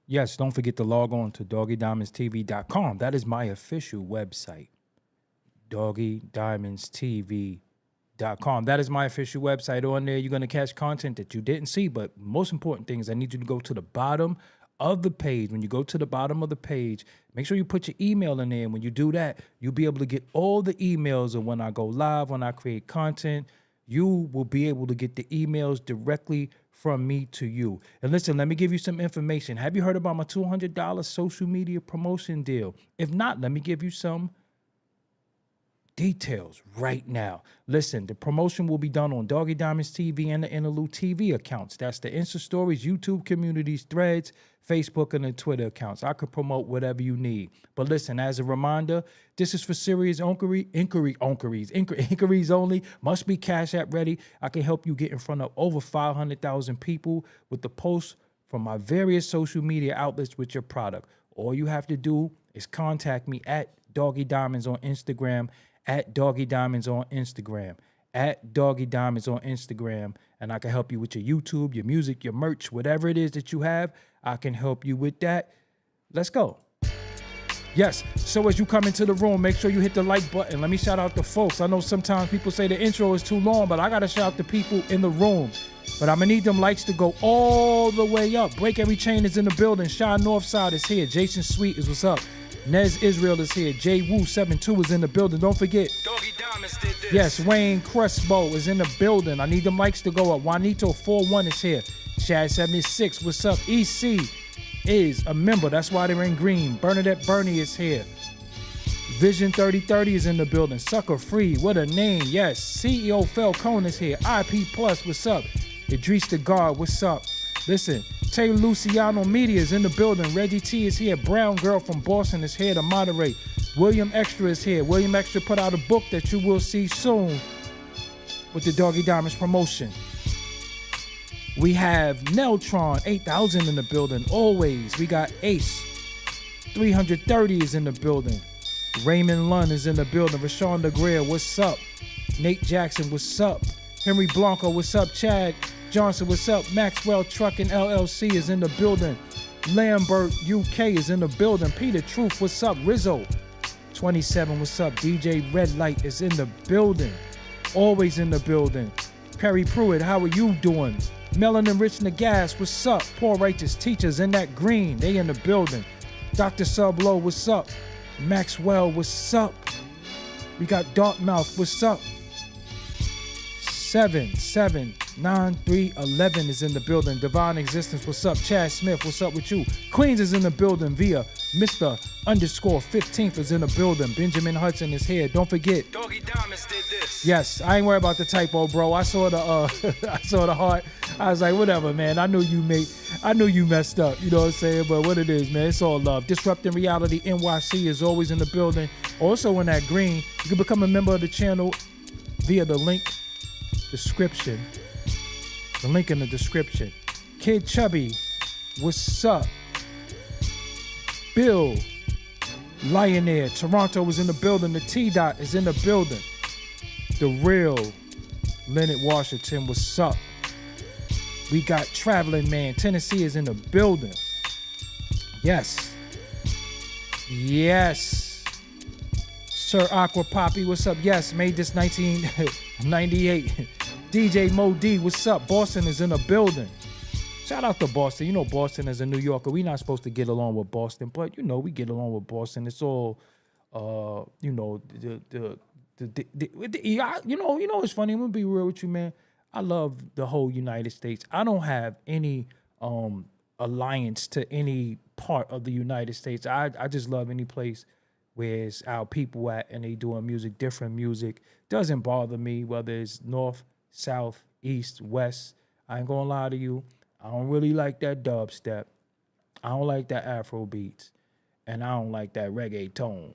Yes, don't forget to log on to doggiediamondstv.com. That is my official website. doggiediamondstv.com. That is my official website. On there, you're going to catch content that you didn't see. But most important thing is I need you to go to the bottom of the page. When you go to the bottom of the page, make sure you put your email in there. And when you do that, you'll be able to get all the emails. And when I go live, when I create content, you will be able to get the emails directly from me to you. And listen, let me give you some information. Have you heard about my $200 social media promotion deal? If not, let me give you some details right now. Listen, the promotion will be done on Doggie Diamonds TV and the Interlude TV accounts. That's the Insta Stories, YouTube communities, Threads, Facebook, and the Twitter accounts. I could promote whatever you need. But listen, as a reminder, this is for serious inquiries only. Must be Cash App ready. I can help you get in front of over 500,000 people with the posts from my various social media outlets with your product. All you have to do is contact me at Doggie Diamonds on Instagram, at Doggie Diamonds on Instagram, at Doggie Diamonds on Instagram, and I can help you with your YouTube, your music, your merch, whatever it is that you have, I can help you with that. Let's go. Yes, so as you come into the room, make sure you hit the like button. Let me shout out the folks. I know sometimes people say the intro is too long, but I got to shout out the people in the room. But I'm going to need them likes to go all the way up. Break Every Chain is in the building. Shy Northside is here. Jason Sweet is what's up. Nez Israel is here. J-Woo72 is in the building. Don't forget. Doggie Diamonds did this. Yes, Wayne Crespo is in the building. I need them likes to go up. Juanito41 is here. Chad76, what's up? EC is a member. That's why they're in green. Bernadette Burney is here. Vision 3030 is in the building. Sucker Free, what a name. Yes, CEO Falcone is here. IP Plus, what's up? Idris the Guard, what's up? Listen, Taylor Luciano Media is in the building. Reggie T is here. Brown Girl from Boston is here to moderate. William Extra is here. William Extra put out a book that you will see soon with the Doggie Diamonds promotion. We have Neltron 8000 in the building. Always. We got Ace 330 is in the building. Raymond Lunn is in the building. Rashawn DeGreer, what's up? Nate Jackson, what's up? Henry Blanco, what's up? Chad Johnson, what's up? Maxwell Trucking LLC is in the building. Lambert UK is in the building. Peter Truth, what's up? Rizzo 27, what's up? DJ Red Light is in the building. Always in the building. Perry Pruitt, how are you doing? Melanin Rich Nagas, what's up? Poor Righteous Teachers in that green, they in the building. Dr. Sublow, what's up? Maxwell, what's up? We got Dartmouth, what's up? 779311 is in the building. Divine Existence, what's up? Chad Smith, what's up with you? Queens is in the building via Mr._15th is in the building. Benjamin Hudson is here. Don't forget. Doggie Diamonds did this. Yes, I ain't worried about the typo, bro. I saw the I saw the heart. I was like, whatever, man. I knew you messed up. You know what I'm saying? But what it is, man, it's all love. Disrupting Reality NYC is always in the building. Also in that green, you can become a member of the channel via the link description. The link in the description. Kid Chubby, what's up? Bill Lionaire, Toronto is in the building. The T-Dot is in the building. The real Leonard Washington, what's up? We got Traveling Man, Tennessee is in the building. Yes. Yes. Sir Aqua Poppy, what's up? Yes, made this 1998. DJ Mo D, what's up? Boston is in the building. Shout out to Boston. You know, Boston as a New Yorker, we're not supposed to get along with Boston, but you know, we get along with Boston. It's all, you know, you know, it's funny. I'm gonna be real with you, man. I love the whole United States. I don't have any alliance to any part of the United States. I just love any place where it's our people at and they doing music, different music. Doesn't bother me whether it's north, south, east, west. I ain't gonna lie to you. I don't really like that dubstep. I don't like that Afro beats. And I don't like that reggae tone.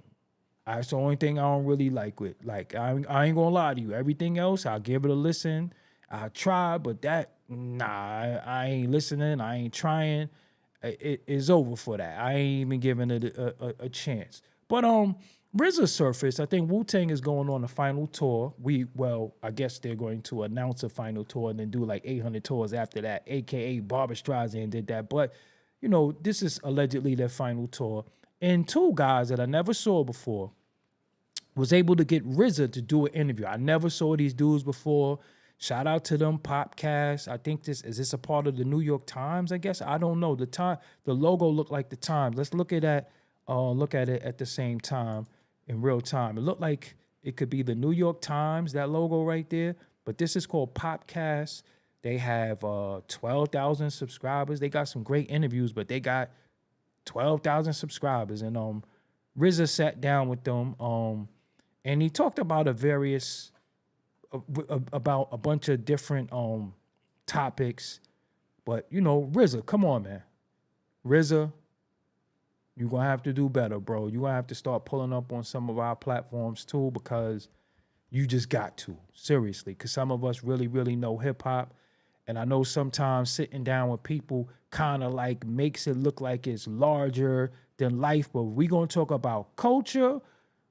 That's the only thing I don't really like with. Like, I ain't gonna lie to you. Everything else, I'll give it a listen. I'll try, but that, nah, I ain't listening. I ain't trying. It is over for that. I ain't even giving it a chance. But RZA surfaced. I think Wu-Tang is going on a final tour. I guess they're going to announce a final tour and then do like 800 tours after that, a.k.a. Barbra Streisand did that. But you know, this is allegedly their final tour. And two guys that I never saw before was able to get Rizza to do an interview. I never saw these dudes before. Shout out to them, Popcast. I think this is a part of the New York Times, I guess. I don't know. The logo looked like the Times. Let's look at it at the same time in real time. It looked like it could be the New York Times, that logo right there. But this is called Popcast. They have 12,000 subscribers. They got some great interviews, but they got 12,000 subscribers. And RZA sat down with them, and he talked about about a bunch of different topics. But, you know, RZA, come on, man. RZA, you're going to have to do better, bro. You're going to have to start pulling up on some of our platforms, too, because you just got to, seriously, because some of us really, really know hip-hop. And I know sometimes sitting down with people kind of like makes it look like it's larger than life, but we going to talk about culture.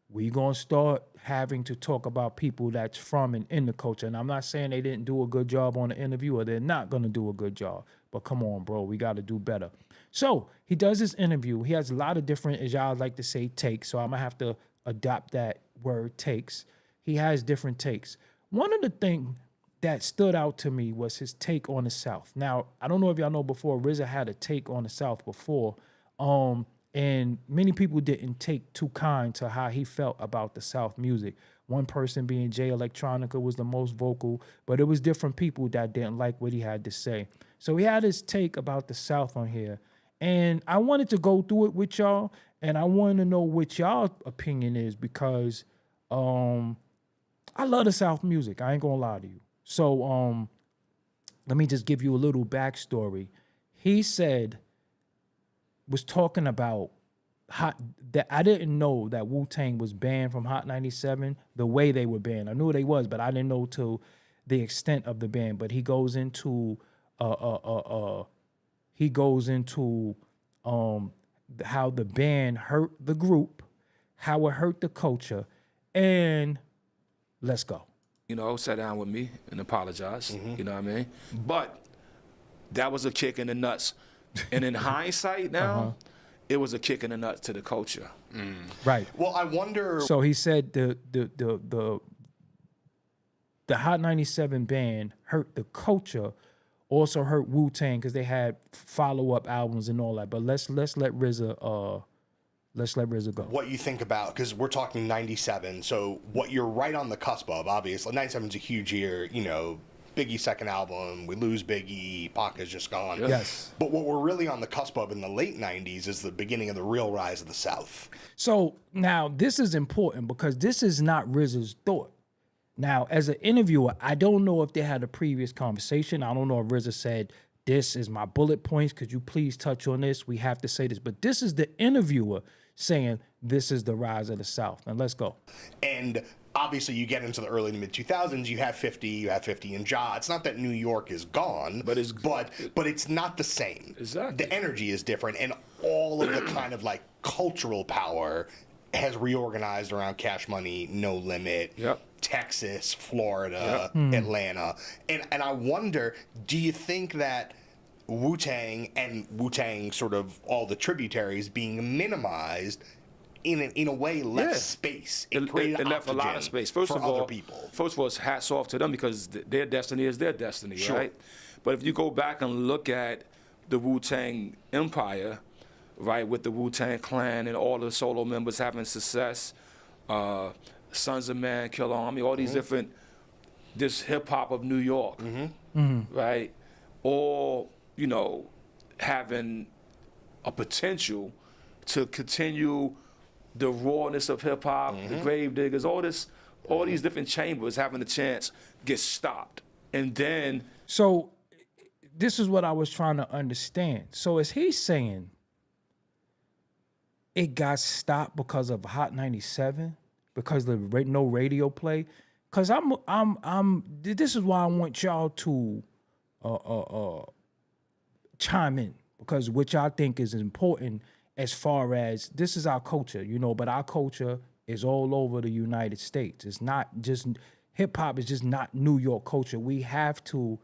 We going to start having to talk about people that's from and in the culture. And I'm not saying they didn't do a good job on the interview or they're not going to do a good job, but come on, bro, we got to do better. So he does this interview. He has a lot of different, as y'all like to say, takes. So I'm going to have to adopt that word, takes. He has different takes. One of the things that stood out to me was his take on the South. Now, I don't know if y'all know before, RZA had a take on the South before, and many people didn't take too kind to how he felt about the South music. One person being Jay Electronica was the most vocal, but it was different people that didn't like what he had to say. So he had his take about the South on here, and I wanted to go through it with y'all, and I want to know what y'all opinion is because I love the South music. I ain't gonna lie to you. So let me just give you a little backstory. He was talking about that I didn't know that Wu-Tang was banned from Hot 97 the way they were banned. I knew they was, but I didn't know to the extent of the ban. But he goes into how the ban hurt the group, how it hurt the culture, and let's go. You know, sat down with me and apologized, you know what I mean? But that was a kick in the nuts. And in hindsight now, it was a kick in the nuts to the culture. Right. Well, I wonder. So he said the Hot 97 ban hurt the culture, also hurt Wu-Tang because they had follow-up albums and all that. But let's let RZA go. What you think about, because we're talking 97, so what you're right on the cusp of, obviously. 97's a huge year, you know, Biggie's second album, we lose Biggie, Pac is just gone. Yes. But what we're really on the cusp of in the late 90s is the beginning of the real rise of the South. So now this is important because this is not RZA's thought. Now, as an interviewer, I don't know if they had a previous conversation. I don't know if RZA said, this is my bullet points. Could you please touch on this? We have to say this. But this is the interviewer saying this is the rise of the South. Now, let's go. And obviously, you get into the early to mid 2000s. You have 50 in Ja. It's not that New York is gone, but it's not the same. Exactly. The energy is different, and all of the kind of like cultural power has reorganized around Cash Money, No Limit, Texas, Florida, Atlanta, and I wonder, do you think that Wu-Tang and Wu-Tang sort of all the tributaries being minimized in a way left space? It left a lot of space. First of all, it's hats off to them because their destiny is their destiny, right? But if you go back and look at the Wu-Tang empire, right, with the Wu-Tang Clan and all the solo members having success, Sons of Man, Killer Army, all these different, this hip-hop of New York, right? All, you know, having a potential to continue the rawness of hip-hop, the Grave Diggers, all these different chambers having a chance get stopped. And then... So this is what I was trying to understand. So is he saying it got stopped because of Hot 97? Because the no radio play? Because this is why I want y'all to chime in, because what y'all think is important as far as this is our culture, you know, but our culture is all over the United States. It's not just, hip hop is just not New York culture. We have to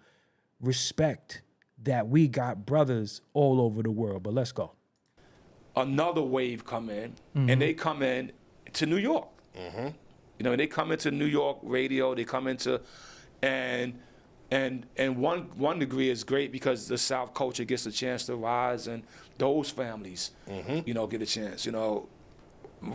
respect that we got brothers all over the world. But let's go. Another wave come in, and they come in to New York. You know, they come into New York radio. They come into, and one degree is great because the South culture gets a chance to rise, and those families, you know, get a chance. You know,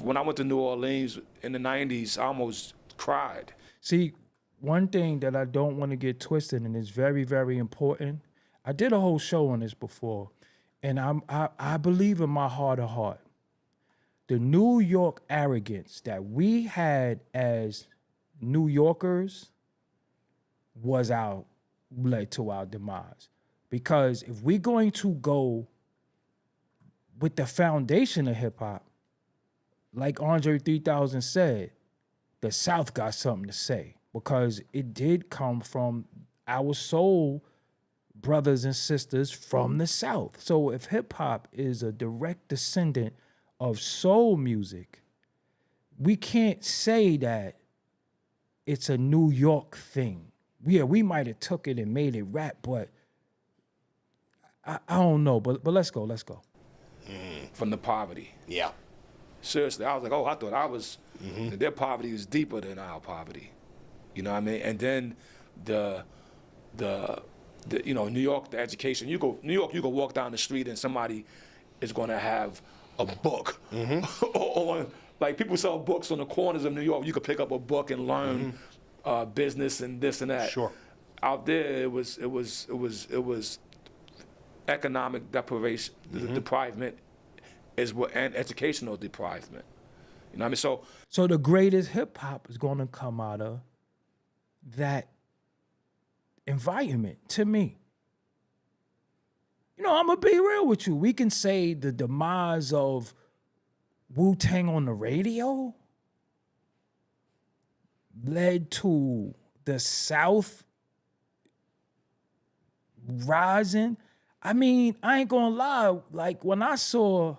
when I went to New Orleans in the '90s, I almost cried. See, one thing that I don't want to get twisted, and is very, very important. I did a whole show on this before, and I believe in my heart of heart, the New York arrogance that we had as New Yorkers led to our demise. Because if we're going to go with the foundation of hip hop, like Andre 3000 said, the South got something to say, because it did come from our soul brothers and sisters from the South. So if hip hop is a direct descendant of soul music, we can't say that it's a New York thing. Yeah, we might have took it and made it rap, but I don't know. But let's go. From the poverty. Yeah. Seriously, I was like, I thought I was, their poverty was deeper than our poverty. You know what I mean? And then the you know, New York, the education. New York, you go walk down the street and somebody is gonna have a book. Or like people sell books on the corners of New York. You could pick up a book and learn business and this and that. Sure. Out there, it was economic deprivation, deprivement, and educational deprivement. You know what I mean? So the greatest hip hop is gonna come out of that environment, to me. You know, I'm gonna be real with you. We can say the demise of Wu-Tang on the radio led to the South rising. I mean, I ain't gonna lie, like when I saw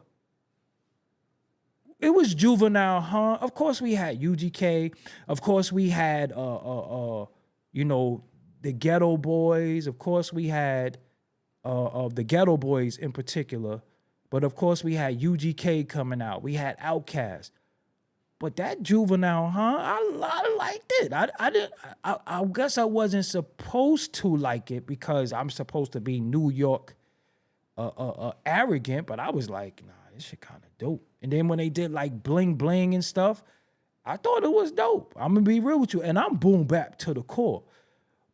it was Juvenile, huh? Of course we had UGK. Of course we had you know, the Ghetto Boys. Of course we had the Ghetto Boys in particular. But of course we had UGK coming out. We had Outkast. But that Juvenile, huh? I liked it. I guess I wasn't supposed to like it because I'm supposed to be New York arrogant, but I was like, nah, this shit kind of dope. And then when they did like Bling Bling and stuff, I thought it was dope. I'm gonna be real with you. And I'm boom bap to the core.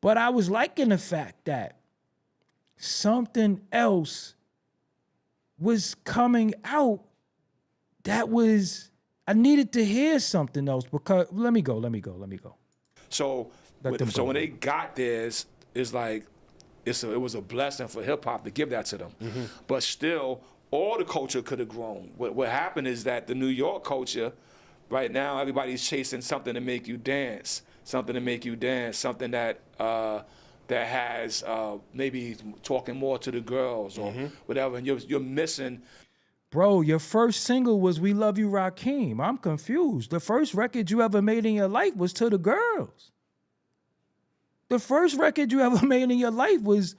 But I was liking the fact that something else was coming out that was, I needed to hear something else because, let me go. So when they got this, it's like, it was a blessing for hip hop to give that to them. But still, all the culture could have grown. What happened is that the New York culture, right now, everybody's chasing something to make you dance, something that that has maybe talking more to the girls or whatever, and you're missing. Bro, your first single was We Love You, Rakim. I'm confused. The first record you ever made in your life was to the girls. The first record you ever made in your life was,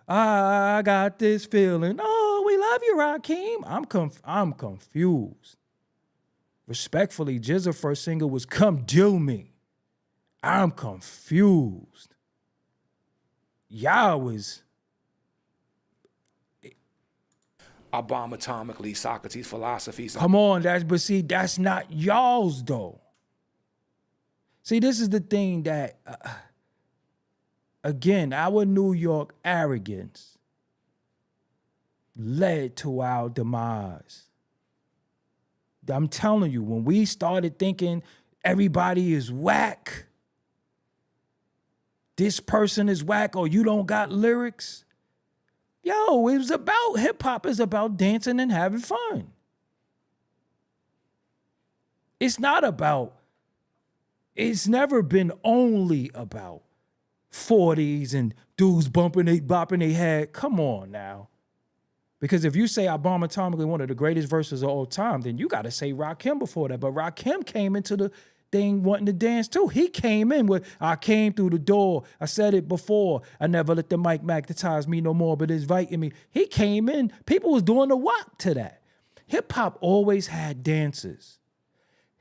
I got this feeling. Oh, we love you, Rakim. I'm confused. Respectfully, Jizza's first single was Come Do Me. I'm confused. Y'all was... I bomb atomically, Socrates' philosophies. Come on, that's not y'all's though. See, this is the thing that, again, our New York arrogance led to our demise. I'm telling you, when we started thinking everybody is whack, this person is whack, or you don't got lyrics. Yo, it was about, hip-hop is about dancing and having fun. It's never been only about 40s and dudes bopping their head. Come on now. Because if you say I Bomb Atomically one of the greatest verses of all time, then you got to say Rakim before that. But Rakim came into thing wanting to dance too. He came in with, I came through the door. I said it before. I never let the mic magnetize me no more, but it's inviting me. He came in. People was doing the WAP to that. Hip hop always had dances.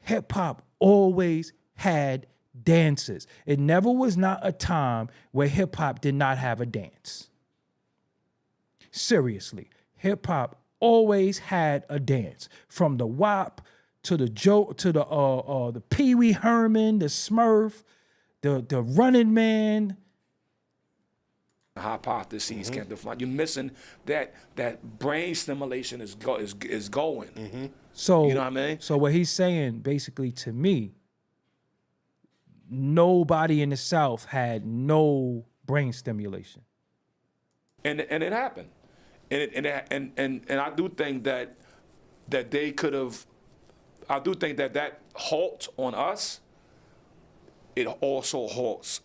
Hip hop always had dances. It never was not a time where hip hop did not have a dance. Seriously, hip hop always had a dance. From the WAP to the the Pee Wee Herman, the Smurf, the Running Man. Hypotheses can't define. You're missing that brain stimulation is going. So you know what I mean? So what he's saying basically to me, nobody in the South had no brain stimulation. And it happened. And I do think that they could have. I do think that halt on us, it also halts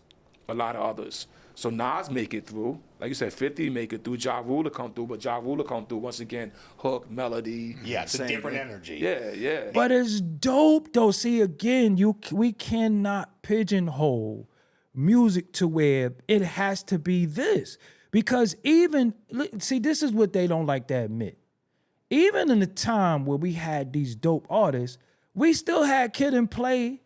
a lot of others. So Nas make it through, like you said, 50 make it through. Ja Rule come through, but Ja Rule come through once again. Hook, melody, yeah, it's a different energy. Yeah. But it's dope though. See, again, we cannot pigeonhole music to where it has to be this. Because this is what they don't like to admit. Even in the time where we had these dope artists, we still had Kid and Play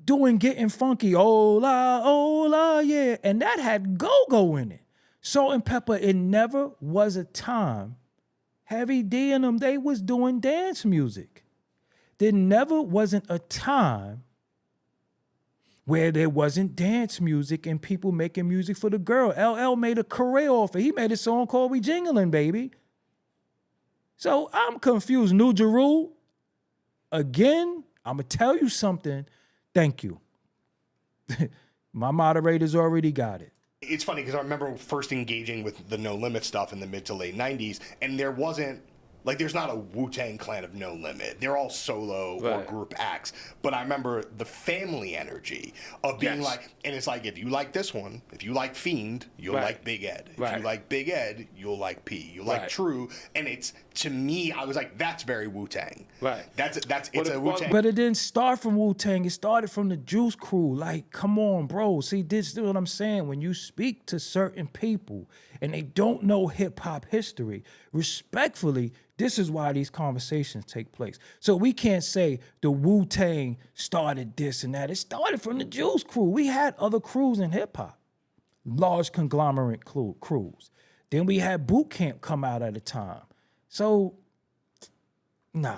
doing Getting Funky, oh yeah. And that had go-go in it. Salt and Pepper, it never was a time. Heavy D and them, they was doing dance music. There never wasn't a time where there wasn't dance music and people making music for the girl. LL made a career off it. He made a song called We Jingling, Baby. So I'm confused. New Jeru, again, I'm going to tell you something. Thank you. My moderators already got it. It's funny because I remember first engaging with the No Limit stuff in the mid to late 90s, and there wasn't, like, there's not a Wu-Tang clan of No Limit. They're all solo or group acts. But I remember the family energy of being like, and it's like, if you like this one, if you like Fiend, you'll like Big Ed. If you like Big Ed, you'll like P. You'll like True. And it's, to me, I was like, that's very Wu-Tang. Right. It's a Wu-Tang. But it didn't start from Wu-Tang. It started from the Juice Crew. Like, come on, bro. See, this is what I'm saying. When you speak to certain people and they don't know hip-hop history, respectfully, this is why these conversations take place. So we can't say the Wu-Tang started this and that. It started from the Juice Crew. We had other crews in hip-hop, large conglomerate crews. Then we had Boot Camp come out at a time. So, nah.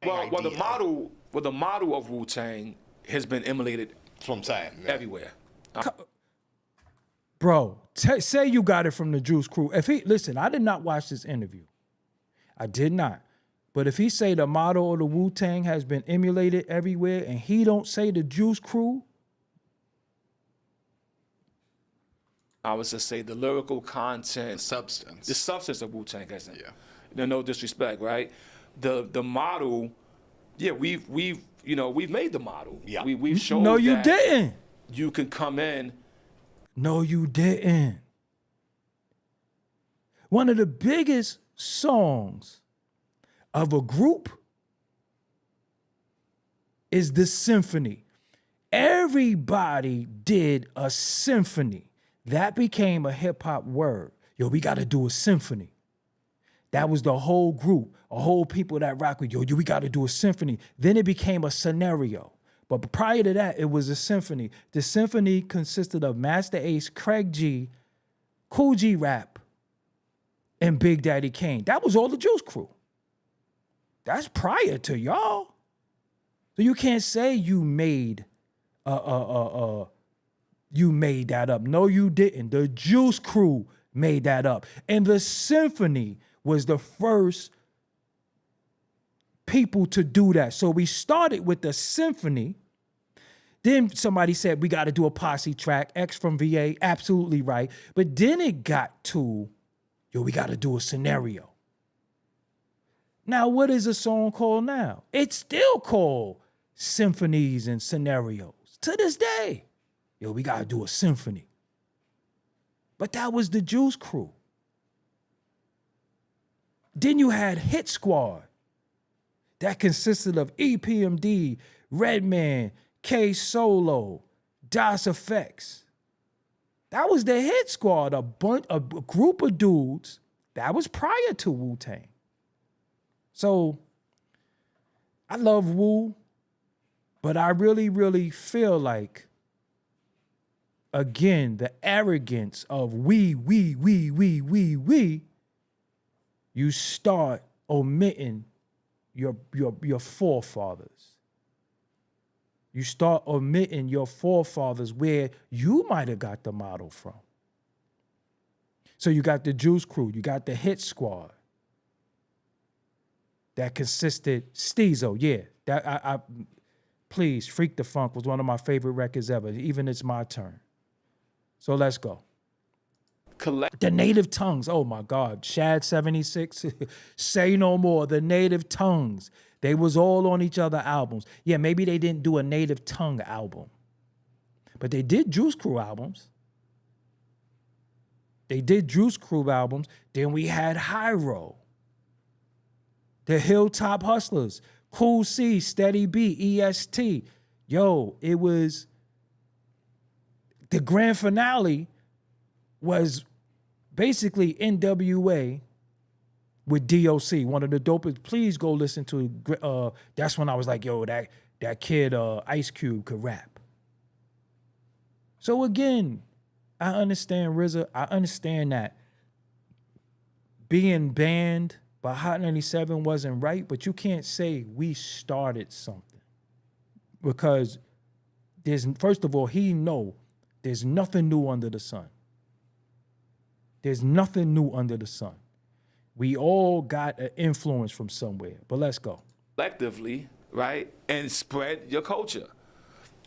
Well, the model of Wu-Tang has been emulated. That's what I'm saying. Everywhere. Bro, say you got it from the Juice Crew. Listen, I did not watch this interview. I did not. But if he say the model of the Wu-Tang has been emulated everywhere and he don't say the Juice Crew, I would just say the lyrical content. The substance of Wu-Tang hasn't. Yeah. No disrespect, right? The model, we've made the model. Yeah. We've shown No, you that didn't. You can come in. No, you didn't. One of the biggest songs of a group is the symphony. Everybody did a symphony. That became a hip hop word. Yo, we got to do a symphony. That was the whole group, a whole people that rock with, yo, we got to do a symphony. Then it became a scenario. But prior to that, it was a symphony. The symphony consisted of Master Ace, Craig G, Cool G Rap, and Big Daddy Kane. That was all the Juice Crew. That's prior to y'all. So you can't say you made that up. No, you didn't. The Juice Crew made that up. And the symphony was the first people to do that. So we started with the symphony. Then somebody said, we got to do a posse track. X from VA, absolutely right. But then it got to, yo, we got to do a scenario. Now, what is a song called now? It's still called symphonies and scenarios to this day. Yo, we got to do a symphony. But that was the Juice Crew. Then you had Hit Squad. That consisted of EPMD, Redman, K Solo, Das Effects. That was the hit squad, a group of dudes that was prior to Wu-Tang. So I love Wu, but I really, really feel like, again, the arrogance of we, you start omitting your forefathers. You start omitting your forefathers where you might have got the model from. So you got the Juice Crew, you got the Hit Squad. That consisted, Steezo, yeah. That please, Freak the Funk was one of my favorite records ever. Even It's My Turn. So let's go. The Native Tongues, oh my God. Shad 76, Say No More, the Native Tongues. They was all on each other albums. Yeah, maybe they didn't do a Native Tongue album, but they did Juice Crew albums. Then we had Hyro, the Hilltop Hustlers, Cool C, Steady B, EST. Yo, it was, the grand finale was basically NWA with DOC, one of the dopest. Please go listen to, that's when I was like, yo, that kid Ice Cube could rap. So again, I understand RZA. I understand that being banned by Hot 97 wasn't right, but you can't say we started something. Because first of all, there's nothing new under the sun. There's nothing new under the sun. We all got an influence from somewhere, but let's go. Collectively, right, and spread your culture.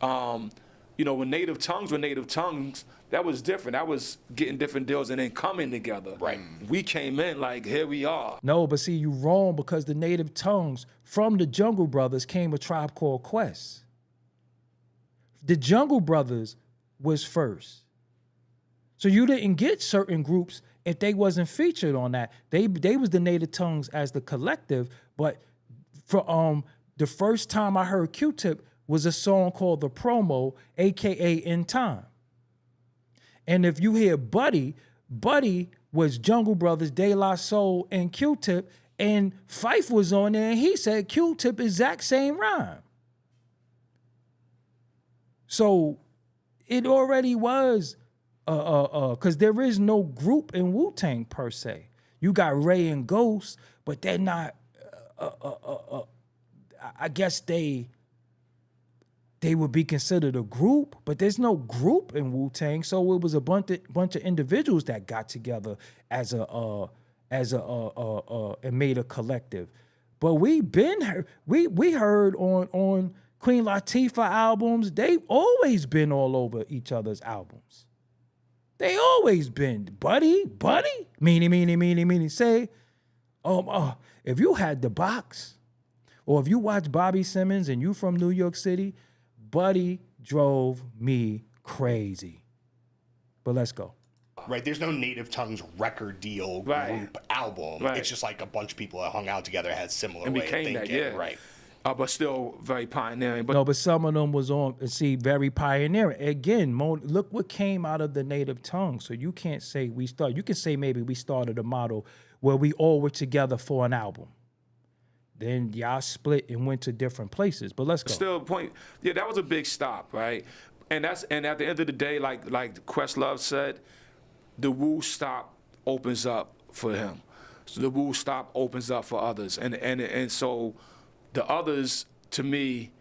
When native tongues were native tongues, that was different. That was getting different deals and then coming together. Right. We came in like, here we are. No, but see, you wrong, because the native tongues from the Jungle Brothers came a Tribe Called Quest. The Jungle Brothers was first. So you didn't get certain groups if they wasn't featured on that. They was the Native Tongues as the collective, but for the first time I heard Q-Tip was a song called The Promo, AKA In Time. And if you hear Buddy was Jungle Brothers, De La Soul, and Q-Tip, and Phife was on there, and he said Q-Tip exact same rhyme. So it already was, because there is no group in Wu-Tang per se. You got Ray and Ghost, but they're not, I guess they would be considered a group, but there's no group in Wu-Tang. So it was a bunch of individuals that got together and made a collective. But we heard on Queen Latifah albums, they've always been all over each other's albums. They always been buddy, meanie, say, if you had the box, or if you watch Bobby Simmons and you from New York City, Buddy drove me crazy. But let's go. Right, there's no Native Tongues record deal group album. Right. It's just like a bunch of people that hung out together, had similar way of thinking. That, yeah. Right. But still very pioneering. But some of them was very pioneering. Again, look what came out of the Native Tongue. So you can't say we started. You can say maybe we started a model where we all were together for an album. Then y'all split and went to different places. But let's go. Still, point. Yeah, that was a big stop, right? And at the end of the day, like Questlove said, the Wu stop opens up for him. So the Wu stop opens up for others, and so the others, to me,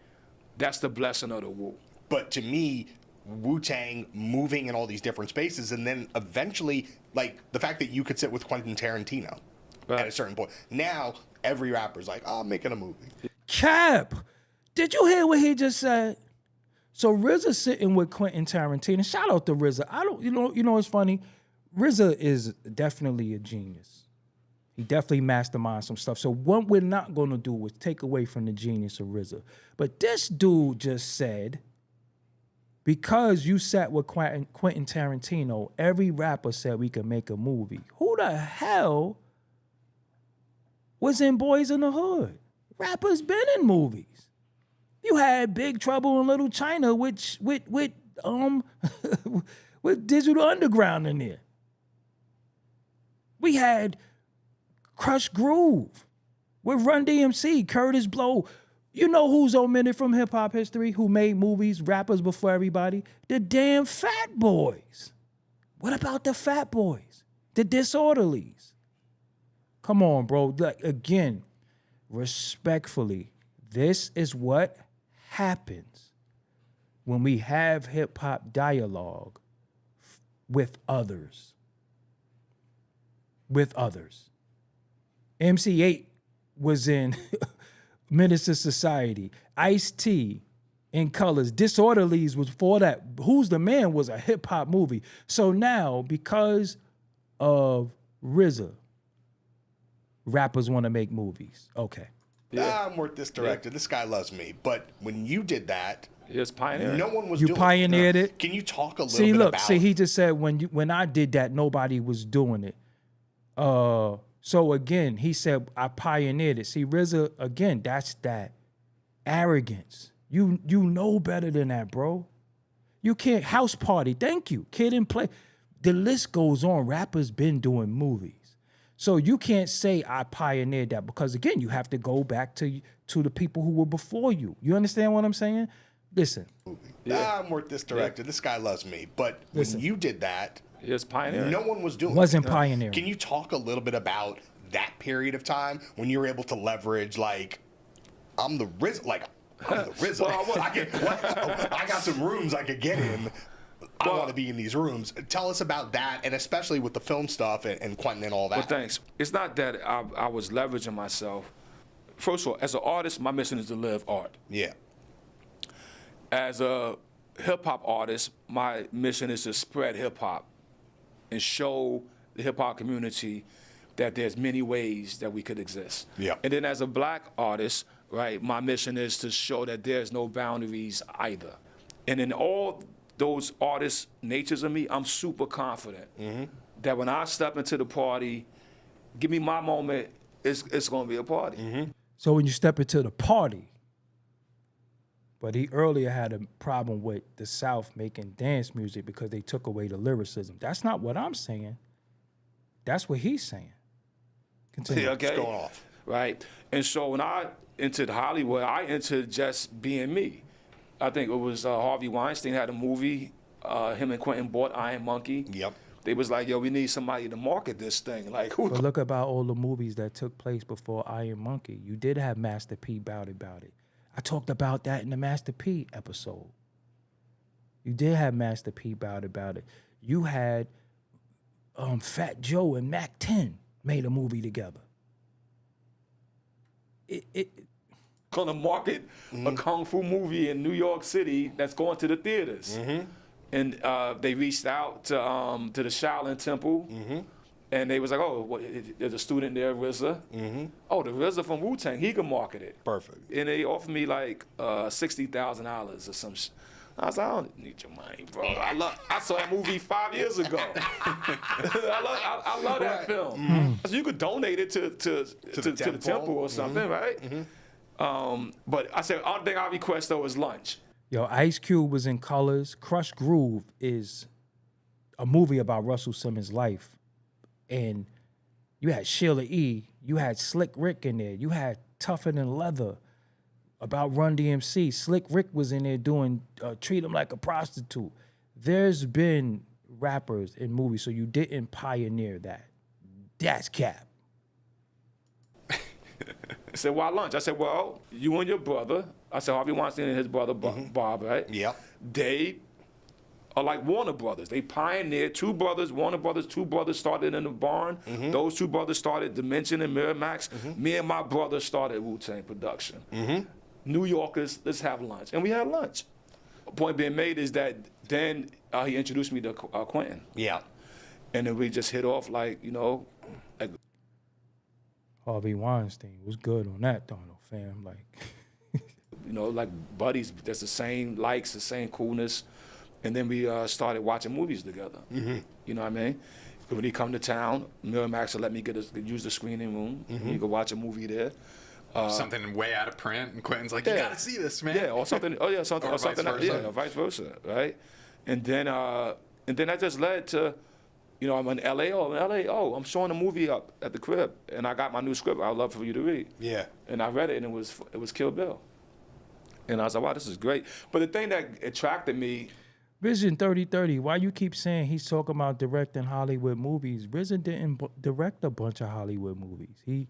that's the blessing of the Wu. But to me, Wu-Tang moving in all these different spaces, and then eventually, like the fact that you could sit with Quentin Tarantino at a certain point. Now every rapper's like, I'm making a movie. Cap, did you hear what he just said? So RZA sitting with Quentin Tarantino. Shout out to RZA. You know what's funny? RZA is definitely a genius. He definitely masterminds some stuff. So what we're not going to do is take away from the genius of RZA. But this dude just said, because you sat with Quentin Tarantino, every rapper said we could make a movie. Who the hell was in Boys in the Hood? Rappers been in movies. You had Big Trouble in Little China with with Digital Underground in there. We had Crush Groove with Run DMC, Curtis Blow. You know who's omitted from hip hop history? Who made movies, rappers before everybody? The damn Fat Boys. What about the Fat Boys? The Disorderlies. Come on, bro. Like, again, respectfully, this is what happens when we have hip hop dialogue with others. With others. MC8 was in Menace to Society. Ice-T in Colors. Disorderlies was before that. Who's the Man was a hip hop movie. So now, because of RZA, rappers want to make movies. Okay. Yeah. I'm worth this director. This guy loves me. But when you did that, It's pioneering. no one was You doing pioneered it. Can you talk a little bit about... See, he just said when I did that, nobody was doing it. So again, he said, I pioneered it. See, RZA, again, that's that arrogance. You know better than that, bro. You can't, House Party, thank you. Kid and Play. The list goes on. Rappers been doing movies. So you can't say I pioneered that because, again, you have to go back to the people who were before you. You understand what I'm saying? Listen. I'm worth this director. This guy loves me. But when you did that, It's pioneering. no one was doing it. Wasn't pioneering. Can you talk a little bit about that period of time when you were able to leverage, like, I'm the Rizza, I got some rooms I could get in. I want to be in these rooms. Tell us about that, and especially with the film stuff and Quentin and all that. Well, thanks. It's not that I was leveraging myself. First of all, as an artist, my mission is to live art. Yeah. As a hip-hop artist, my mission is to spread hip-hop and show the hip-hop community that there's many ways that we could exist. Yeah. And then as a black artist, right, my mission is to show that there's no boundaries either. And in all those artist natures of me, I'm super confident that when I step into the party, give me my moment, it's gonna be a party. So when you step into the party, but he earlier had a problem with the South making dance music because they took away the lyricism. That's not what I'm saying. That's what he's saying. Continue. Yeah, okay. It's going off. Right? And so when I entered Hollywood, I entered just being me. I think it was Harvey Weinstein had a movie, him and Quentin bought Iron Monkey. Yep. They was like, yo, we need somebody to market this thing. Like, who? But look about all the movies that took place before Iron Monkey. You did have Master P Bout It. I talked about that in the Master P episode. You did have Master P Bout It. You had Fat Joe and Mac 10 made a movie together. Gonna market a kung fu movie in New York City that's going to the theaters. And they reached out to the Shaolin Temple, and they was like, oh, there's a student there, Rizza. Oh, the Rizza from Wu-Tang, he can market it. Perfect. And they offered me like $60,000 or some I was like, I don't need your money, bro. I saw that movie 5 years ago. I love that film. So you could donate it to the temple or something, right? But I said, only thing I request though is lunch. Yo, Ice Cube was in Colors. Crush Groove is a movie about Russell Simmons' life. And you had Sheila E., you had Slick Rick in there, you had Tougher Than Leather about Run DMC. Slick Rick was in there doing Treat Him Like a Prostitute. There's been rappers in movies, so you didn't pioneer that. That's cap. I said, why lunch? I said, well, you and your brother, I said, Harvey Weinstein and his brother, Bob, right? Yeah. They are like Warner Brothers. They pioneered Warner Brothers, two brothers started in the barn. Those two brothers started Dimension and Miramax. Me and my brother started Wu-Tang production. New Yorkers, let's have lunch. And we had lunch. The point being made is that then he introduced me to Quentin. Yeah. And then we just hit off like, you know. Like, Harvey Weinstein was good on that, though, fam. Like, you know, like buddies. There's the same likes, the same coolness. And then we started watching movies together. You know what I mean? When he come to town, Miramax will let me use the screening room. You can watch a movie there. something way out of print, and Quentin's like, you gotta see this, man. Yeah, or something. Oh yeah, something. Or something. vice versa. Yeah, or vice versa, right? And then that just led to, I'm in LA. Oh, in LA. Oh, I'm showing a movie up at the crib, and I got my new script. I'd love for you to read. Yeah. And I read it, and it was Kill Bill. And I was like, wow, this is great. But the thing that attracted me. Vision 3030, why you keep saying he's talking about directing Hollywood movies? RZA didn't direct a bunch of Hollywood movies. He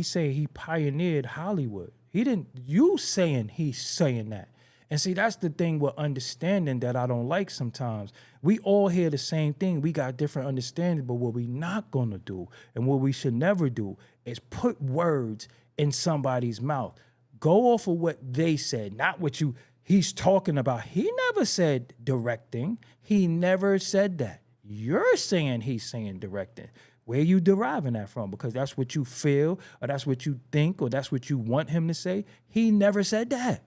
say he pioneered Hollywood. He didn't. You saying he's saying that. And see, that's the thing with understanding that I don't like sometimes. We all hear the same thing. We got different understanding, but what we not gonna do and what we should never do is put words in somebody's mouth. Go off of what they said, not what he's talking about. He never said directing. He never said that. You're saying he's saying directing. Where you deriving that from? Because that's what you feel, or that's what you think, or that's what you want him to say. He never said that.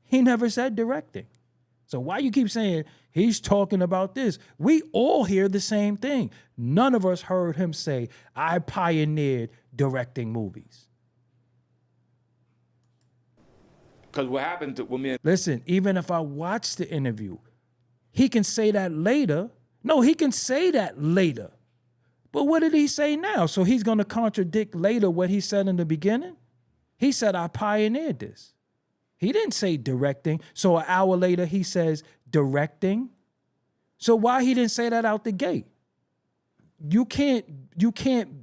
He never said directing. So why you keep saying he's talking about this? We all hear the same thing. None of us heard him say, I pioneered directing movies. Because what happened to when me and Listen, even if I watch the interview, he can say that later. No, he can say that later. But what did he say now? So he's going to contradict later what he said in the beginning? He said, I pioneered this. He didn't say directing. So an hour later, he says directing. So why he didn't say that out the gate? You can't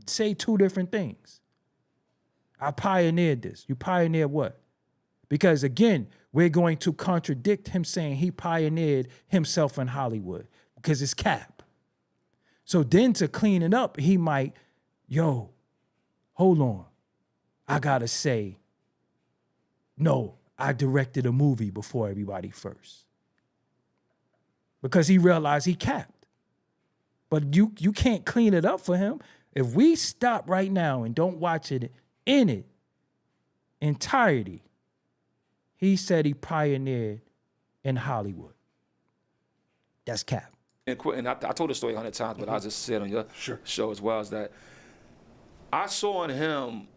say two different things. I pioneered this. You pioneered what? Because again, we're going to contradict him saying he pioneered himself in Hollywood because it's cap. So then to clean it up, he might, hold on. I gotta say, no, I directed a movie before everybody first. Because he realized he capped. But you can't clean it up for him. If we stop right now and don't watch it in its entirety, he said he pioneered in Hollywood. That's cap. And I told the story 100 times, but I'll just say it on your show as well, is that I saw in him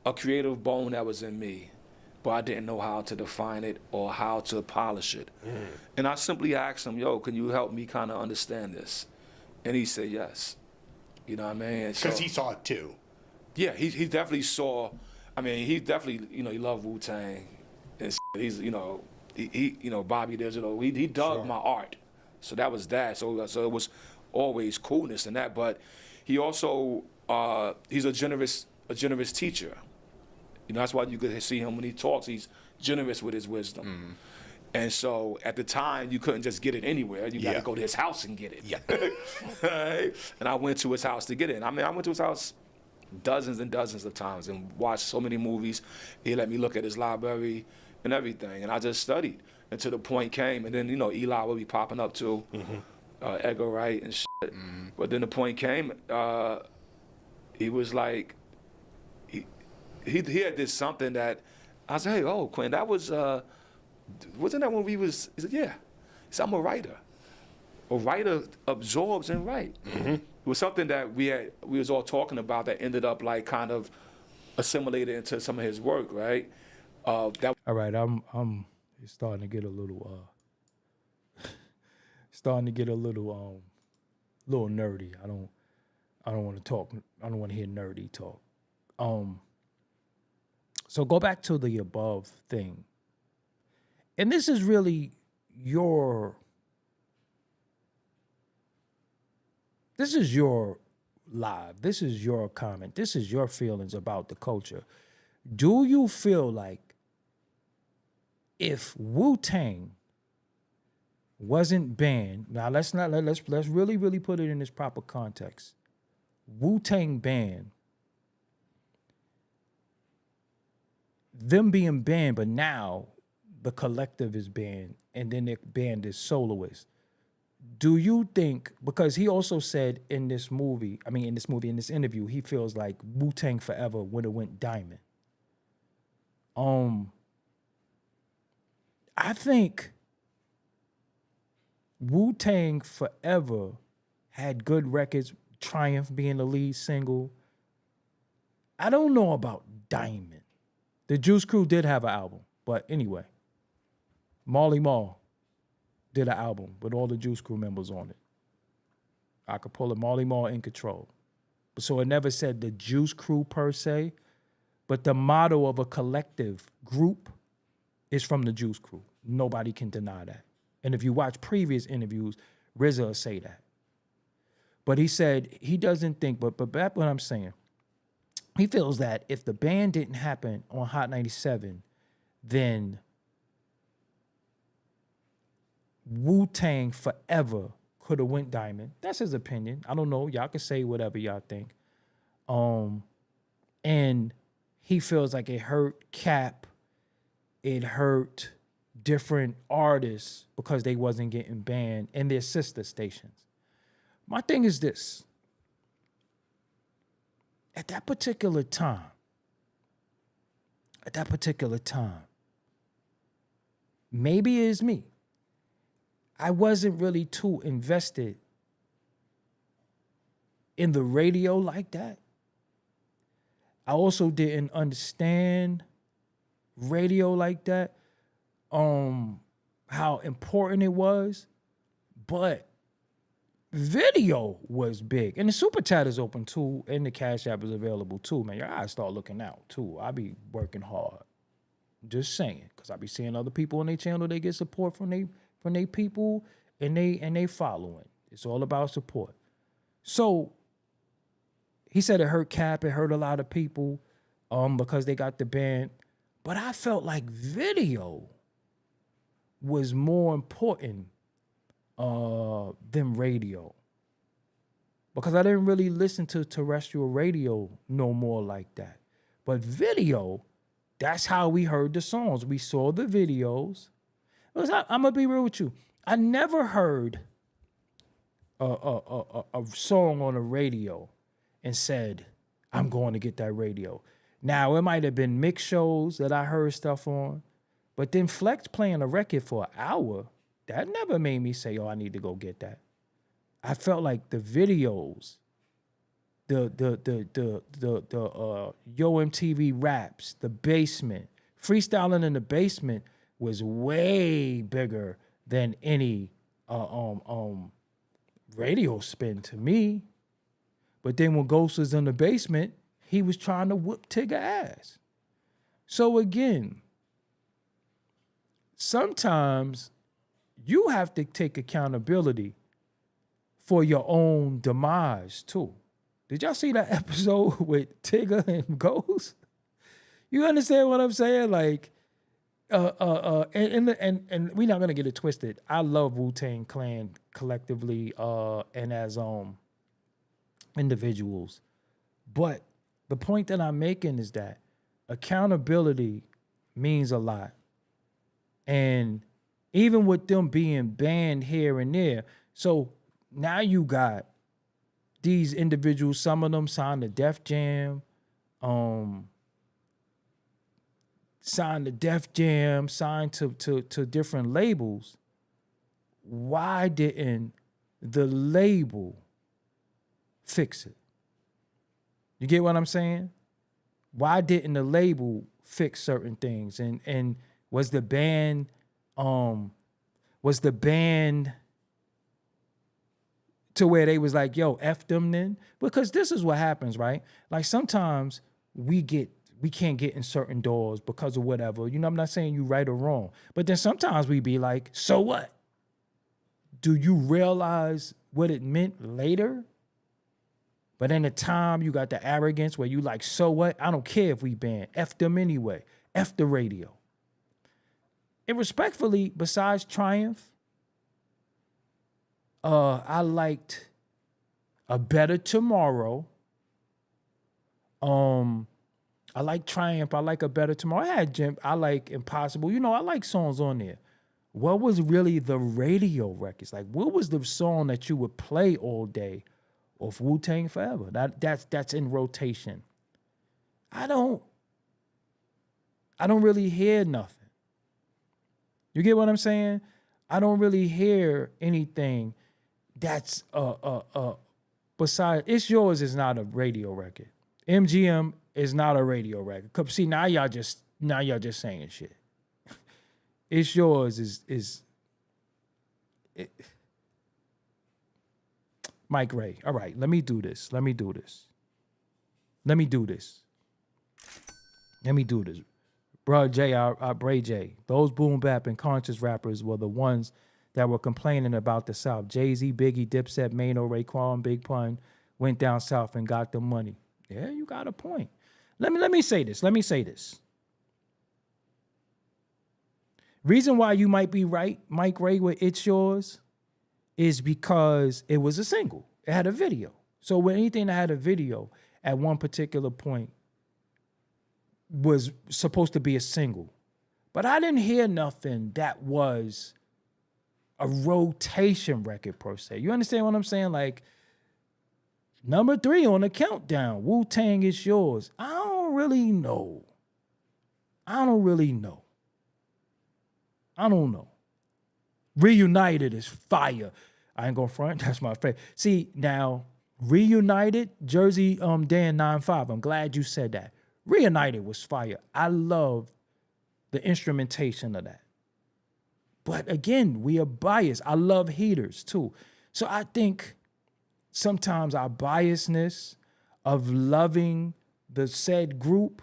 a creative bone that was in me, but I didn't know how to define it or how to polish it. And I simply asked him, can you help me kind of understand this? And he said yes. You know what I mean? Because he saw it too. Yeah, he definitely saw. I mean, he definitely, he loved Wu-Tang. And he's, Bobby Digital. He dug my art. So that was that. So it was always coolness in that. But he also, he's a generous teacher. That's why you could see him when he talks. He's generous with his wisdom. And so at the time, you couldn't just get it anywhere. You got to go to his house and get it. Yeah. Right? And I went to his house to get it. I mean, I went to his house dozens and dozens of times and watched so many movies. He let me look at his library and everything. And I just studied until the point came. And then, Eli would be popping up too, Edgar Wright and shit. But then the point came, he was like, he had this something that, I said, hey, Quinn, that was, wasn't that when we was, he said, yeah. He said, I'm a writer. A writer absorbs and writes. It was something that we was all talking about that ended up like kind of assimilated into some of his work, right? All right, I'm starting to get a little little nerdy. I don't want to talk. I don't want to hear nerdy talk. So go back to the above thing. And this is really your live. This is your comment. This is your feelings about the culture. Do you feel like if Wu-Tang wasn't banned, now let's really put it in its proper context. Wu-Tang banned, them being banned, but now the collective is banned, and then they're banned as soloists. Do you think, because he also said in this interview, he feels like Wu-Tang Forever would have went diamond. I think Wu-Tang Forever had good records, Triumph being the lead single. I don't know about Diamond. The Juice Crew did have an album, but anyway, Marley Marl did an album with all the Juice Crew members on it. I could pull it, Marley Marl in Control. So it never said the Juice Crew per se, but the motto of a collective group is from the Juice Crew. Nobody can deny that. And if you watch previous interviews, RZA will say that. But he said he doesn't think, but back what I'm saying, he feels that if the band didn't happen on Hot 97, then Wu-Tang forever could have went diamond. That's his opinion. I don't know. Y'all can say whatever y'all think. And he feels like it hurt Cap. It hurt different artists because they wasn't getting banned in their sister stations. My thing is this. At that particular time, maybe it's me. I wasn't really too invested in the radio like that. I also didn't understand radio like that, how important it was, but video was big. And the Super Chat is open too, and the Cash App is available too, man. Y'all gotta start looking out too. I be working hard. Just saying, because I be seeing other people on their channel, they get support from they people and they following. It's all about support. So he said it hurt Cap, it hurt a lot of people because they got the band. But I felt like video was more important than radio. Because I didn't really listen to terrestrial radio no more like that. But video, that's how we heard the songs. We saw the videos. I'm going to be real with you. I never heard a song on the radio and said, I'm going to get that radio. Now, it might have been mix shows that I heard stuff on, but then Flex playing a record for an hour, that never made me say, oh, I need to go get that. I felt like the videos, the Yo MTV raps, the basement, freestyling in the basement was way bigger than any radio spin to me. But then when Ghost was in the basement, he was trying to whoop Tigger ass. So again, sometimes you have to take accountability for your own demise too. Did y'all see that episode with Tigger and Ghost? You understand what I'm saying? Like, and we're not gonna get it twisted. I love Wu-Tang Clan collectively and as individuals, but the point that I'm making is that accountability means a lot, and even with them being banned here and there, so now you got these individuals. Some of them signed to Def Jam, signed to different labels. Why didn't the label fix it? You get what I'm saying? Why didn't the label fix certain things? And was the band to where they was like, yo, F them then? Because this is what happens, right? Like sometimes we can't get in certain doors because of whatever. You know, I'm not saying you right or wrong. But then sometimes we be like, so what? Do you realize what it meant later? But in the time, you got the arrogance where you like, so what? I don't care if we ban. F them anyway. F the radio. And respectfully, besides Triumph, I liked A Better Tomorrow. I like Triumph. I like A Better Tomorrow. I like Impossible. You know, I like songs on there. What was really the radio records? Like, what was the song that you would play all day off Wu-Tang Forever? That's in rotation. I don't really hear nothing. You get what I'm saying? I don't really hear anything that's besides It's Yours is not a radio record. MGM is not a radio record. See, now y'all just saying shit. It's Yours is Mike Ray. All right, let me do this. Bruh, J, Bray J. Those boom bap and conscious rappers were the ones that were complaining about the South. Jay-Z, Biggie, Dipset, Mano, Raekwon, Big Pun went down south and got the money. Yeah, you got a point. Let me say this. Reason why you might be right, Mike Ray, with It's Yours, is because it was a single. It had a video. So when anything that had a video at one particular point was supposed to be a single. But I didn't hear nothing that was a rotation record per se. You understand what I'm saying? Like, number 3 on the countdown, Wu-Tang It's Yours. I don't really know. Reunited is fire. I ain't gonna front. That's my favorite. See, now, Reunited, Jersey Dan 9-5. I'm glad you said that. Reunited was fire. I love the instrumentation of that. But again, we are biased. I love Heaters too. So I think sometimes our biasness of loving the said group,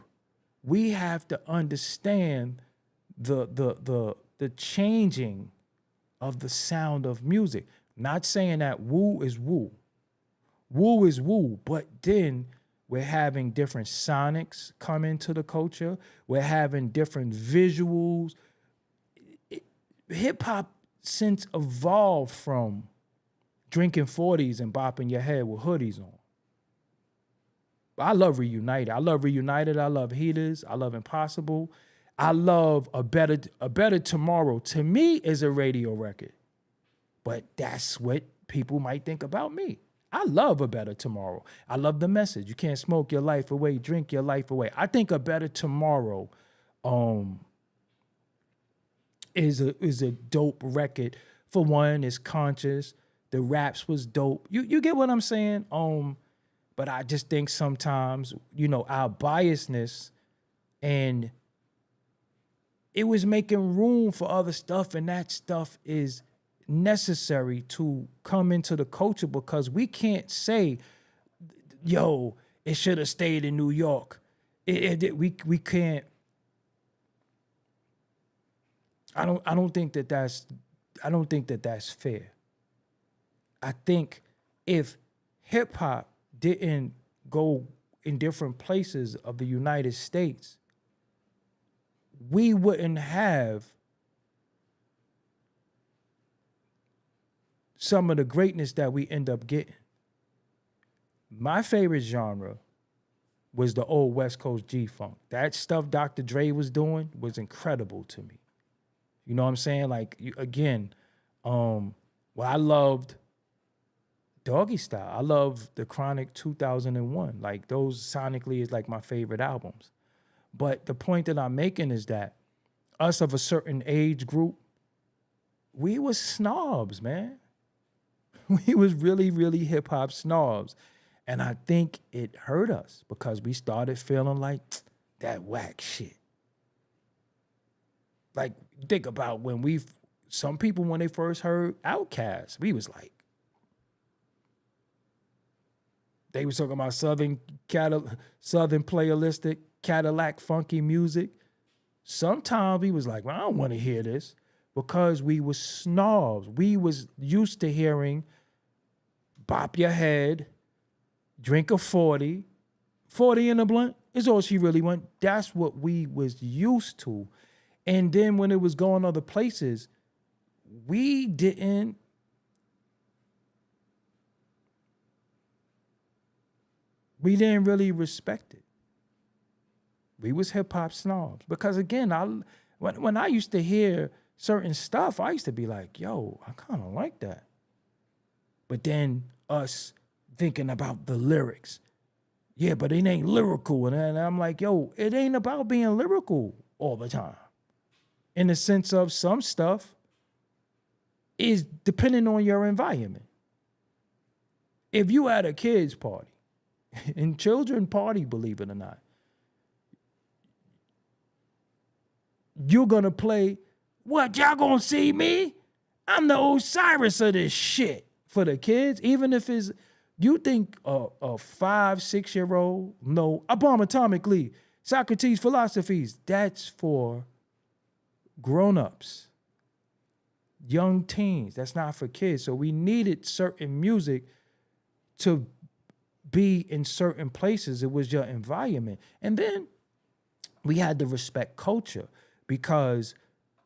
we have to understand the changing of the sound of music. Not saying that Wu is Wu. Wu is Wu, but then we're having different sonics come into the culture. We're having different visuals. Hip-hop since evolved from drinking 40s and bopping your head with hoodies on. But I love Reunited. I love Heaters. I love Impossible. I love A Better Tomorrow. To me, is a radio record. But that's what people might think about me. I love A Better Tomorrow. I love the message. You can't smoke your life away, drink your life away. I think A Better Tomorrow is a dope record. For one, it's conscious. The raps was dope. You get what I'm saying? But I just think sometimes, our biasness, and it was making room for other stuff, and that stuff is necessary to come into the culture, because we can't say, yo, it should have stayed in New York. We can't. I don't think that that's fair. I think if hip hop didn't go in different places of the United States, we wouldn't have some of the greatness that we end up getting. My favorite genre was the old West Coast G-Funk. That stuff Dr. Dre was doing was incredible to me. You know what I'm saying? Like, I loved Doggy Style. I love The Chronic 2001. Like, those sonically is like my favorite albums. But the point that I'm making is that us of a certain age group, we was snobs, man. We was really, really hip-hop snobs. And I think it hurt us because we started feeling like that whack shit. Like, think about some people, when they first heard Outkast, we was like, they was talking about Southern playalistic, Cadillac funky music. Sometimes we was like, well, I don't want to hear this, because we was snobs. We was used to hearing bop your head, drink a 40 in a blunt is all she really want. That's what we was used to. And then when it was going other places, we didn't really respect it. We was hip-hop snobs. Because again, when I used to hear certain stuff, I used to be like, yo, I kind of like that. But then us thinking about the lyrics, yeah, but it ain't lyrical. And I'm like, yo, it ain't about being lyrical all the time. In the sense of some stuff is depending on your environment. If you at a kid's party, and children party, believe it or not, you're gonna play, what, y'all gonna see me? I'm the Osiris of this shit for the kids. Even if it's, you think a 5-6-year-old, no, a bomb atomically, Socrates philosophies, that's for grown-ups, young teens. That's not for kids. So we needed certain music to be in certain places. It was your environment. And then we had to respect culture, because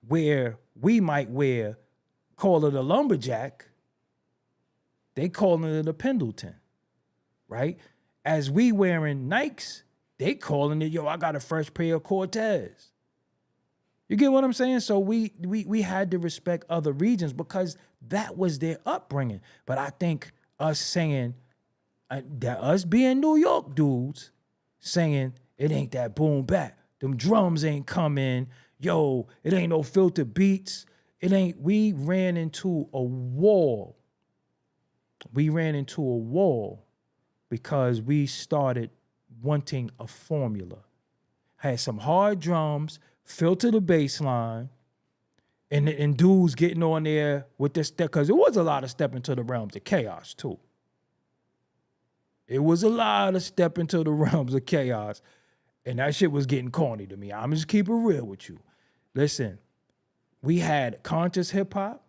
where we might call it a lumberjack, they calling it a Pendleton, right? As we wearing Nikes, they calling it, yo, I got a fresh pair of Cortez. You get what I'm saying? So we had to respect other regions because that was their upbringing. But I think us saying, that us being New York dudes, saying it ain't that boom bap, them drums ain't coming, yo, it ain't no filter beats, it ain't, we ran into a wall. We ran into a wall because we started wanting a formula. Had some hard drums, filter the bass line, and dudes getting on there with this step, because it was a lot of step into the realms of chaos too. It was a lot of step into the realms of chaos, and that shit was getting corny to me. I'm just keep it real with you. Listen, we had conscious hip hop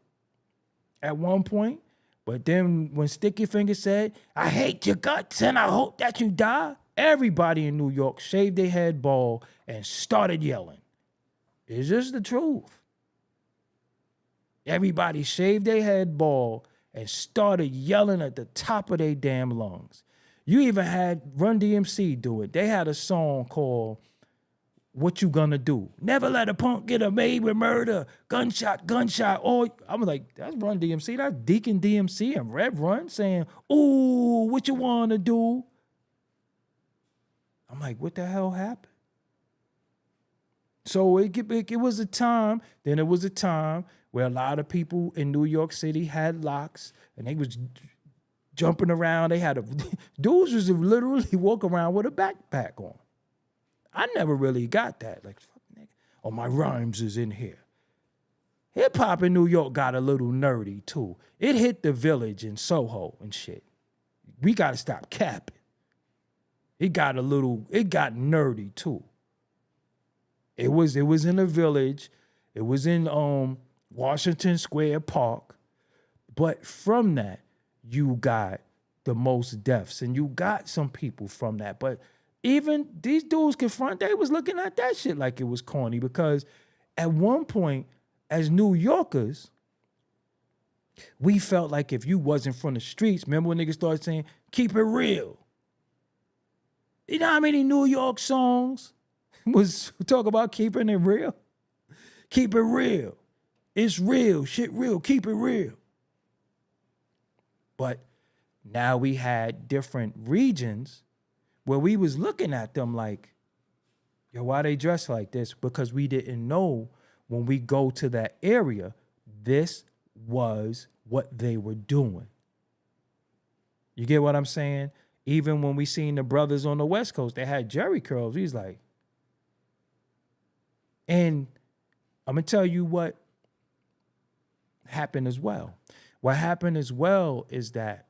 at one point, but then when Sticky Fingers said, I hate your guts and I hope that you die, everybody in New York shaved their head bald and started yelling. It's just the truth. Everybody shaved their head bald and started yelling at the top of their damn lungs. You even had Run DMC do it. They had a song called What You Gonna Do? Never let a punk get away with murder. Gunshot, gunshot. Oh, I'm like, that's Run DMC. That's Deacon DMC and Red Run saying, ooh, what you wanna do? I'm like, what the hell happened? So it was a time, then it was a time where a lot of people in New York City had locks and they was jumping around. They had dudes was literally walk around with a backpack on. I never really got that. Like, fuck, nigga. Oh, my rhymes is in here. Hip hop in New York got a little nerdy too. It hit the Village in Soho and shit. We gotta stop capping. It got nerdy too. It was in the Village. It was in Washington Square Park. But from that, you got the most deaths, and you got some people from that. But even these dudes confront, they was looking at that shit like it was corny, because at one point, as New Yorkers, we felt like if you wasn't from the streets, remember when niggas started saying, keep it real? You know how many New York songs was talk about keeping it real? Keep it real. It's real. Shit real. Keep it real. But now we had different regions where we was looking at them like, yo, why they dress like this? Because we didn't know when we go to that area, this was what they were doing. You get what I'm saying? Even when we seen the brothers on the West Coast, they had Jerry curls. He's like, and I'm going to tell you what happened as well. What happened as well is that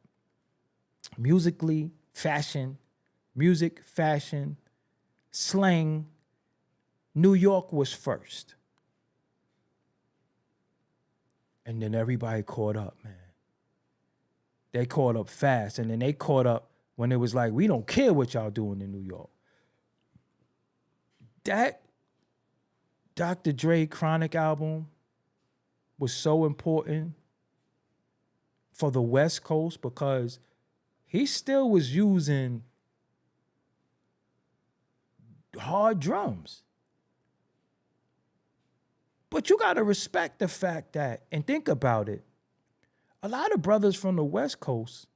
musically, music, fashion, slang, New York was first. And then everybody caught up, man. They caught up fast. And then they caught up when it was like, we don't care what y'all doing in New York. That Dr. Dre Chronic album was so important for the West Coast because he still was using hard drums. But you got to respect the fact that, and think about it, a lot of brothers from the West Coast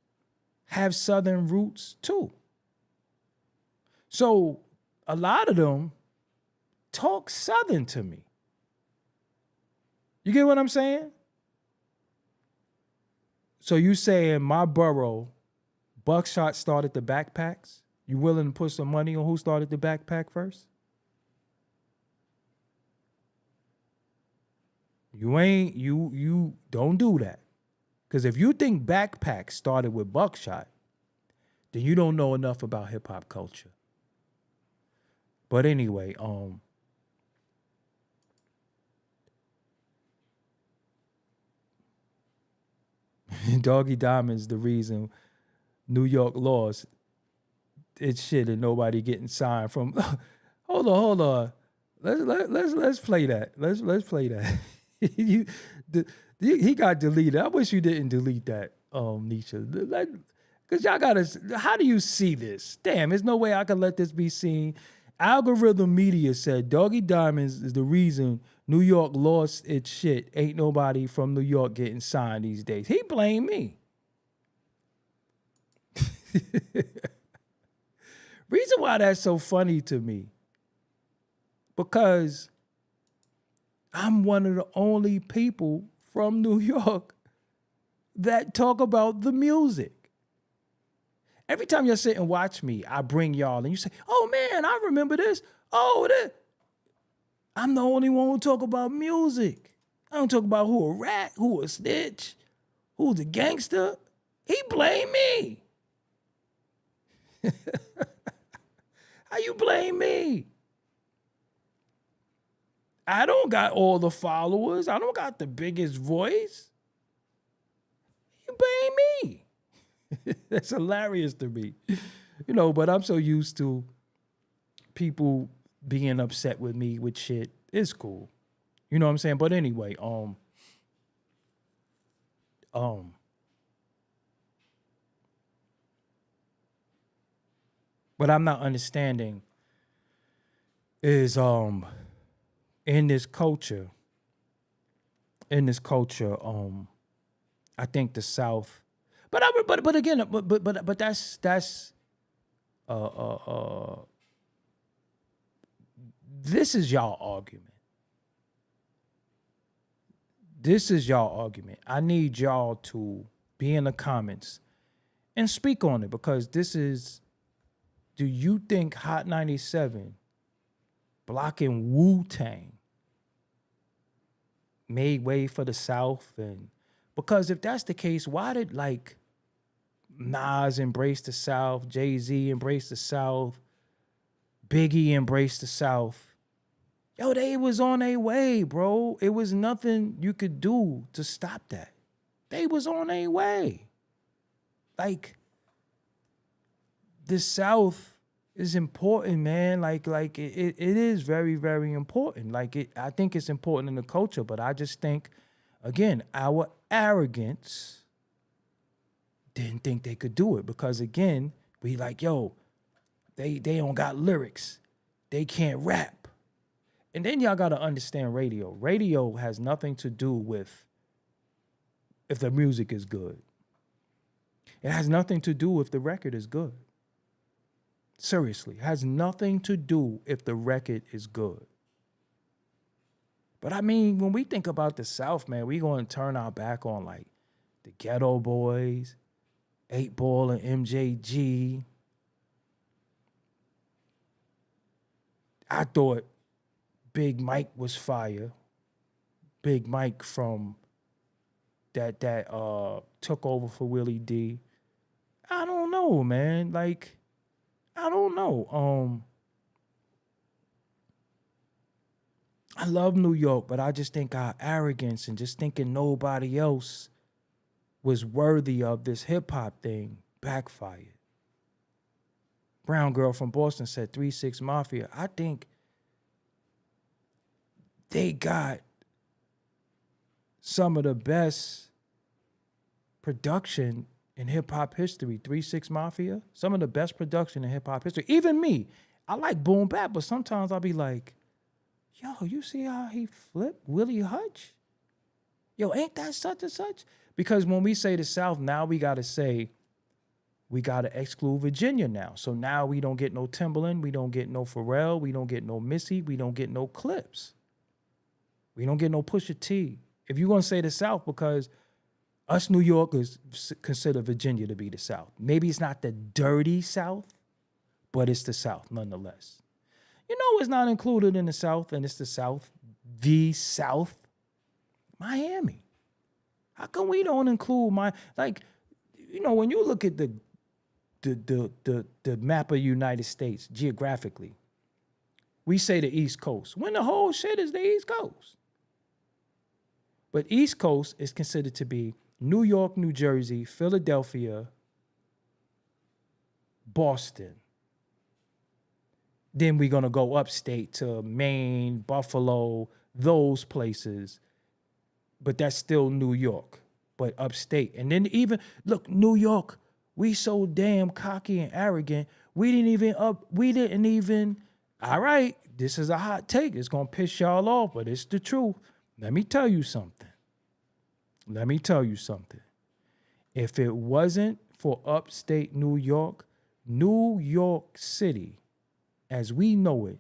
have Southern roots too. So a lot of them talk Southern to me. You get what I'm saying? So you saying my borough, Buckshot started the backpacks? You willing to put some money on who started the backpack first? You don't do that. Because if you think Backpack started with Buckshot, then you don't know enough about hip hop culture. But anyway, Doggie Diamonds the reason New York lost its shit and nobody getting signed from. Hold on. Let's play that. Let's play that. He got deleted. I wish you didn't delete that, Nisha. Because y'all gotta. How do you see this? Damn, there's no way I can let this be seen. Algorithm Media said Doggie Diamonds is the reason New York lost its shit. Ain't nobody from New York getting signed these days. He blamed me. Reason why that's so funny to me, because I'm one of the only people from New York that talk about the music. Every time you sit and watch me, I bring y'all and you say, oh man, I remember this. Oh, that. I'm the only one who talk about music. I don't talk about who a rat, who a snitch, who's a gangster. He blame me. How you blame me? I don't got all the followers. I don't got the biggest voice. You blame me. That's hilarious to me. But I'm so used to people being upset with me with shit. It's cool. You know what I'm saying? But anyway, what I'm not understanding is in this culture, I think the South, but again, that's this is y'all argument. This is y'all argument. I need y'all to be in the comments and speak on it, because this is, do you think Hot 97 blocking Wu-Tang made way for the South? And because if that's the case, why did Nas embrace the South, Jay-Z embrace the South, Biggie embrace the South? Yo, they was on their way, bro. It was nothing you could do to stop that. They was on their way. The South is important, man. It is very, very important. I think it's important in the culture, but I just think, again, our arrogance didn't think they could do it, because again, we they don't got lyrics. They can't rap. And then y'all got to understand radio. Radio has nothing to do with if the music is good. It has nothing to do if the record is good. Seriously, it has nothing to do if the record is good. But I mean, when we think about the South, man, we going to turn our back on the Ghetto Boys, 8 Ball and MJG. I thought Big Mike was fire. Big Mike from that took over for Willie D. I don't know, man. I don't know. I love New York, but I just think our arrogance and just thinking nobody else was worthy of this hip hop thing backfired. Brown Girl from Boston said 3-6 Mafia. I think they got some of the best production in hip-hop history. 3-6 Mafia, some of the best production in hip-hop history. Even me, I like boom bap, but sometimes I'll be like, yo, you see how he flipped Willie Hutch? Yo, ain't that such and such? Because when we say the South, now we got to say, we got to exclude Virginia now. So now we don't get no Timberland, we don't get no Pharrell, we don't get no Missy, we don't get no Clips. We don't get no Pusha T. If you're going to say the South, because us New Yorkers consider Virginia to be the South. Maybe it's not the dirty South, but it's the South nonetheless. You know it's not included in the South, and it's the South, Miami. How come we don't include when you look at the map of the United States geographically, we say the East Coast, when the whole shit is the East Coast. But East Coast is considered to be New York, New Jersey, Philadelphia, Boston. Then we're going to go upstate to Maine, Buffalo, those places. But that's still New York, but upstate. And then even, look, New York, we so damn cocky and arrogant. We didn't even, all right, this is a hot take. It's going to piss y'all off, but it's the truth. Let me tell you something. If it wasn't for upstate New York City, as we know it,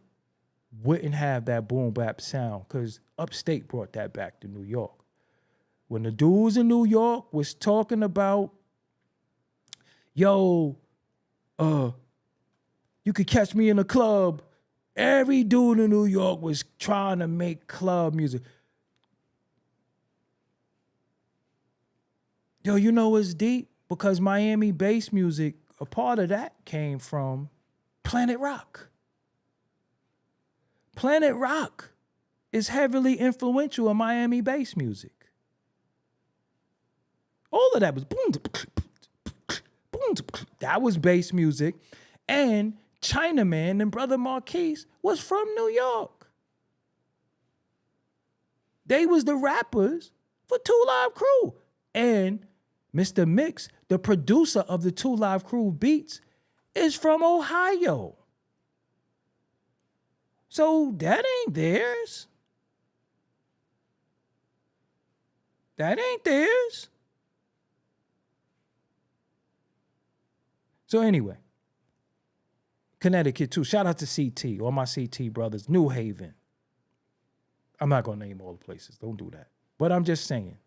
wouldn't have that boom bap sound because upstate brought that back to New York. When the dudes in New York was talking about, you could catch me in a club, every dude in New York was trying to make club music. Yo, you know what's deep? Because Miami bass music, a part of that came from Planet Rock. Planet Rock is heavily influential in Miami bass music. All of that was boom, boom, that was bass music. And Chinaman and Brother Marquise was from New York. They was the rappers for Two Live Crew. And Mr. Mix, the producer of the Two Live Crew beats, is from Ohio. So that ain't theirs. So anyway, Connecticut too. Shout out to CT, all my CT brothers. New Haven. I'm not going to name all the places. Don't do that. But I'm just saying.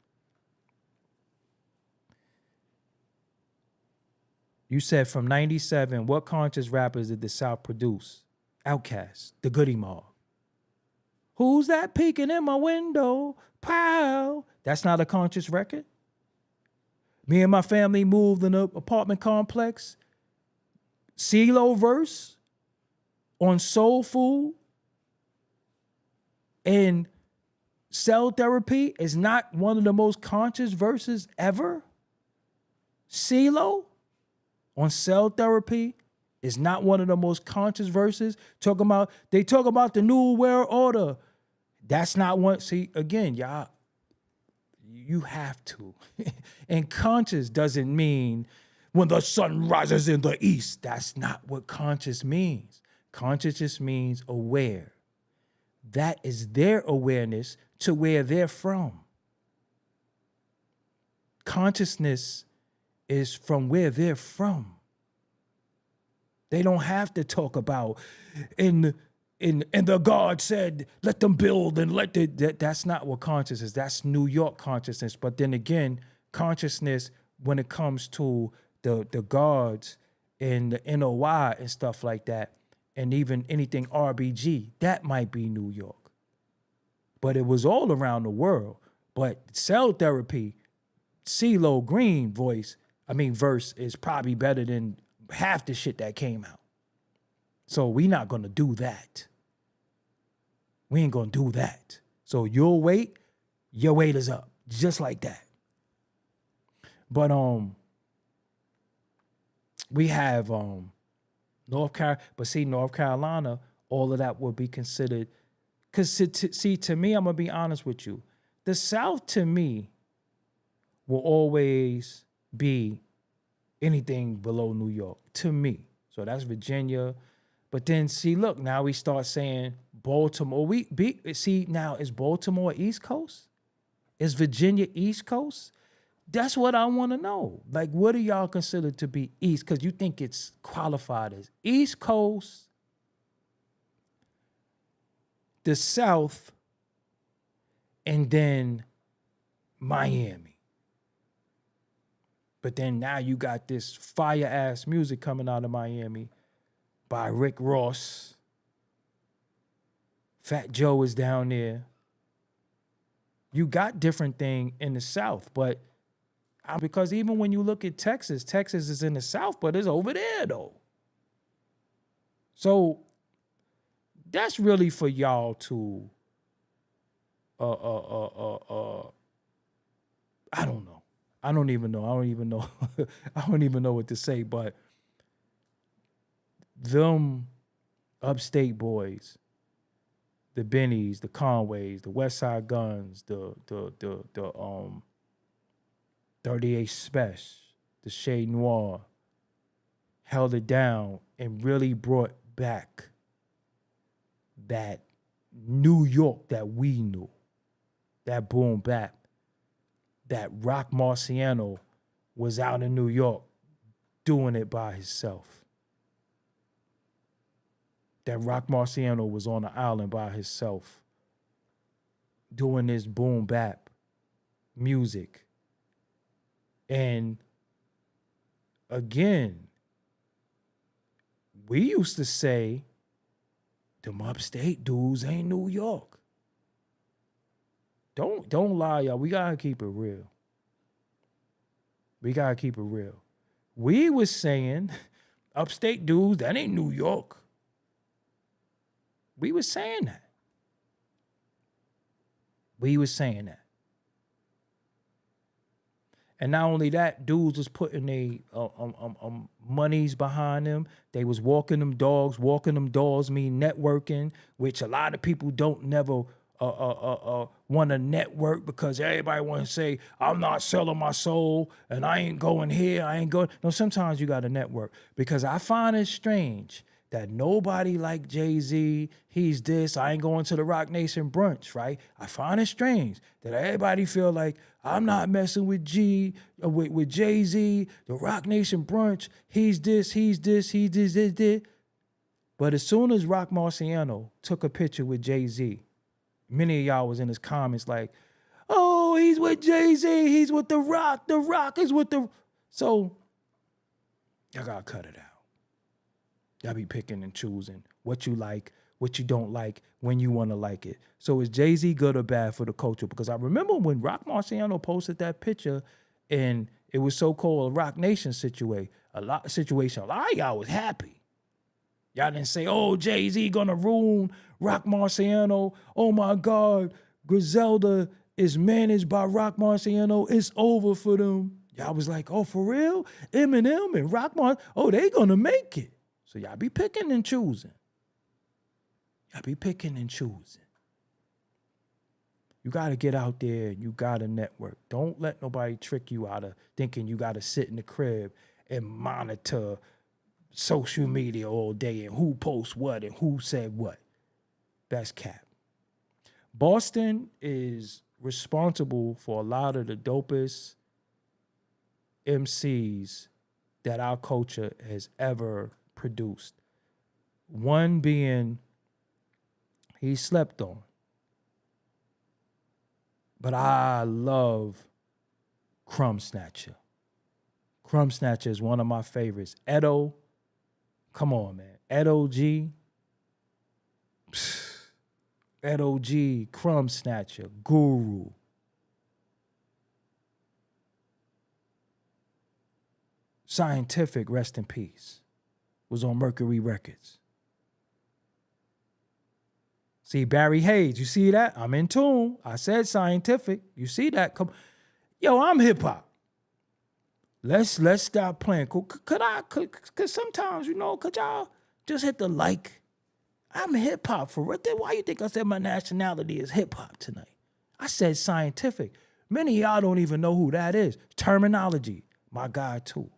You said from 97, what conscious rappers did the South produce? Outkast, the Goody Mob. Who's that peeking in my window? Pow! That's not a conscious record. Me and my family moved in an apartment complex. CeeLo verse on Soul Food and Cell Therapy is not one of the most conscious verses ever. CeeLo on Cell Therapy is not one of the most conscious verses. They talk about the New World Order. That's not one. See, again, y'all, you have to. And conscious doesn't mean when the sun rises in the east. That's not what conscious means. Conscious just means aware. That is their awareness to where they're from. Consciousness is from where they're from. They don't have to talk about and the God said, let them build and that's not what consciousness is. That's New York consciousness. But then again, consciousness when it comes to the gods and the NOI and stuff like that, and even anything RBG, that might be New York. But it was all around the world. But Cell Therapy, CeeLo Green verse is probably better than half the shit that came out. So we not gonna do that. We ain't gonna do that. So you'll wait, your wait is up. Just like that. But we have North Carolina, all of that would be considered, because to me, I'm gonna be honest with you, the South to me will always be anything below New York, to me. So that's Virginia. But then see, look, now we start saying Baltimore. Now is Baltimore East Coast? Is Virginia East Coast? That's what I want to know. Like, what do y'all consider to be East? Because you think it's qualified as East Coast, the South, and then Miami. But then now you got this fire-ass music coming out of Miami by Rick Ross. Fat Joe is down there. You got different thing in the South, but because even when you look at Texas, Texas is in the South, but it's over there though. So that's really for y'all to I don't know. I don't even know. I don't even know what to say, but them upstate boys, the Bennies, the Conways, the West Side Guns, the 38 Special, the Shade Noir, held it down and really brought back that New York that we knew, that boom bap, that Rock Marciano was out in New York doing it by himself. That Rock Marciano was on the island by himself doing this boom bap music. And again, we used to say, them upstate dudes ain't New York. Don't lie, y'all. We gotta keep it real. We gotta keep it real. We was saying, upstate dudes, that ain't New York. We was saying that. We was saying that. And not only that, dudes was putting their monies behind them. They was walking them dogs. Walking them dogs mean networking, which a lot of people don't never want to network because everybody want to say, I'm not selling my soul and I ain't going here, I ain't going. No, sometimes you got to network because I find it strange that nobody like Jay-Z, he's this, I ain't going to the Rock Nation brunch, right? I find it strange that everybody feel like I'm not messing with with Jay-Z, the Rock Nation brunch, he's this. But as soon as Rock Marciano took a picture with Jay-Z, many of y'all was in his comments like, oh, he's with Jay-Z, he's with The Rock is with the... So, y'all gotta cut it out. Y'all be picking and choosing what you like, what you don't like, when you want to like it. So is Jay-Z good or bad for the culture? Because I remember when Rock Marciano posted that picture and it was so-called a Rock Nation situation. A lot of y'all was happy. Y'all didn't say, oh, Jay-Z gonna ruin Rock Marciano. Oh my God, Griselda is managed by Rock Marciano. It's over for them. Y'all was like, oh, for real? Eminem and Rock Marciano, oh, they gonna make it. So y'all be picking and choosing. You got to get out there. You got to network. Don't let nobody trick you out of thinking you got to sit in the crib and monitor social media all day and who posts what and who said what. That's cap. Boston is responsible for a lot of the dopest MCs that our culture has ever produced. One being he slept on. But I love Crumb Snatcher. Crumb Snatcher is one of my favorites. Edo, come on, man. Edo G. Edo G, Crumb Snatcher, Guru. Scientific, rest in peace, was on Mercury Records. See, Barry Hayes, you see that? I'm in tune. I said Scientific. You see that? Come, yo, I'm hip hop. Let's stop playing. Could sometimes, could y'all just hit the like? I'm hip hop for real. Why you think I said my nationality is hip hop tonight? I said Scientific. Many of y'all don't even know who that is. Terminology, my guy too.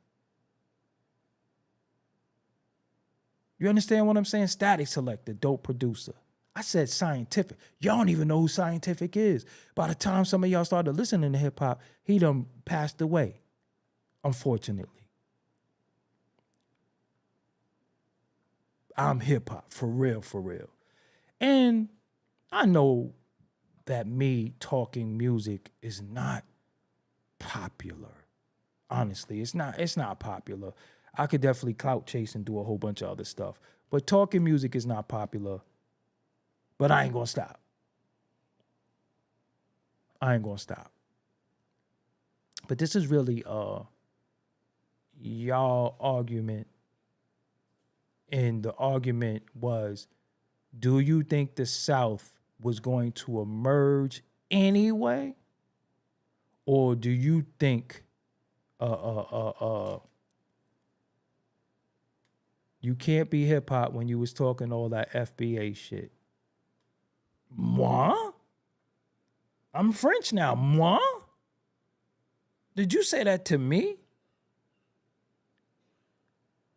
You understand what I'm saying? Static Selector, dope producer. I said Scientific. Y'all don't even know who Scientific is. By the time some of y'all started listening to hip hop, he done passed away, unfortunately. I'm hip hop, for real, for real. And I know that me talking music is not popular. Honestly, it's not popular. I could definitely clout chase and do a whole bunch of other stuff. But talking music is not popular. But I ain't gonna stop. I ain't gonna stop. But this is really y'all argument. And the argument was, do you think the South was going to emerge anyway? Or do you think you can't be hip hop when you was talking all that FBA shit? Moi? I'm French now. Moi? Did you say that to me?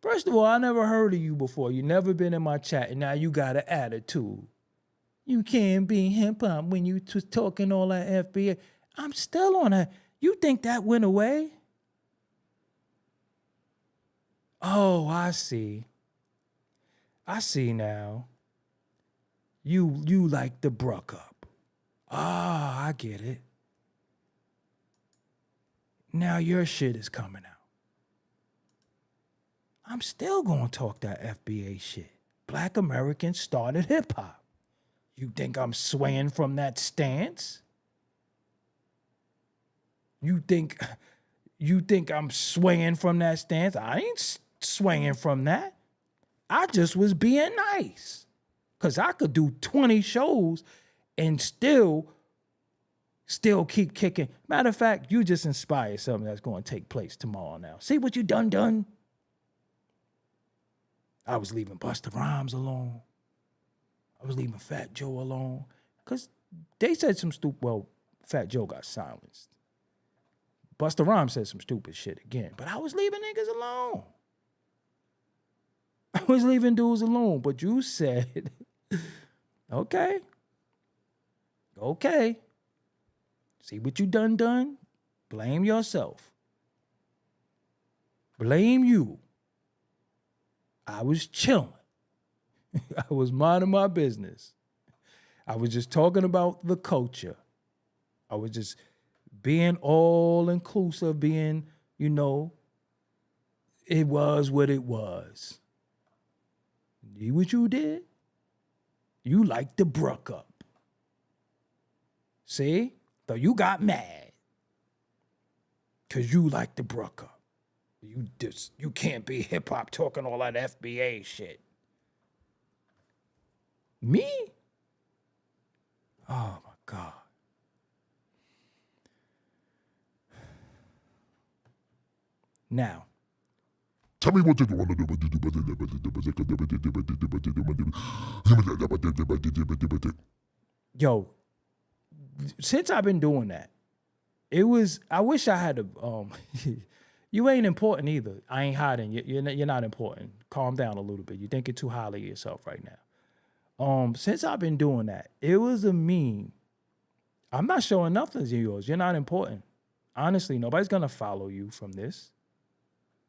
First of all, I never heard of you before. You never been in my chat, and now you got an attitude. You can't be hip hop when you was talking all that FBA. I'm still on that. You think that went away? Oh, I see. I see now. You like the bruck up. Ah, I get it. Now your shit is coming out. I'm still gonna talk that FBA shit. Black Americans started hip hop. You think I'm swaying from that stance? You think I'm swaying from that stance? I ain't swaying from that. I just was being nice. Cause I could do 20 shows and still keep kicking. Matter of fact, you just inspired something that's going to take place tomorrow now. See what you done? I was leaving Busta Rhymes alone. I was leaving Fat Joe alone. Because they said some stupid, well, Fat Joe got silenced. Busta Rhymes said some stupid shit again. But I was leaving niggas alone. I was leaving dudes alone. But you said, okay. See what you done? Blame yourself. Blame you. I was chilling. I was minding my business. I was just talking about the culture. I was just being all inclusive, being, it was what it was. See what you did? You liked the bruck up. See? So you got mad. Because you liked the bruck up. You can't be hip hop talking all that FBA shit. Me? Oh my God. Now. Tell me what you want to do. Yo, since I've been doing that, I wish I had you ain't important either. I ain't hiding. You're not important. Calm down a little bit. You're thinking too highly of yourself right now. Since I've been doing that, it was a meme. I'm not showing nothing to yours. You're not important. Honestly, nobody's going to follow you from this.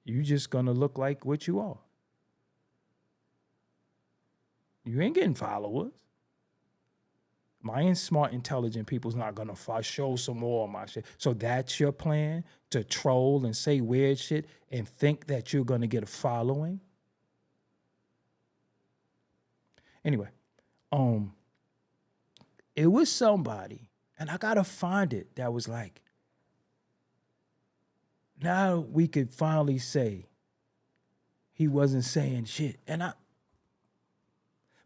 You just going to look like what you are. You ain't getting followers. My smart, intelligent people's not going to show some more of my shit. So that's your plan? To troll and say weird shit and think that you're going to get a following? Anyway, it was somebody, and I got to find it, that was like, now we could finally say he wasn't saying shit.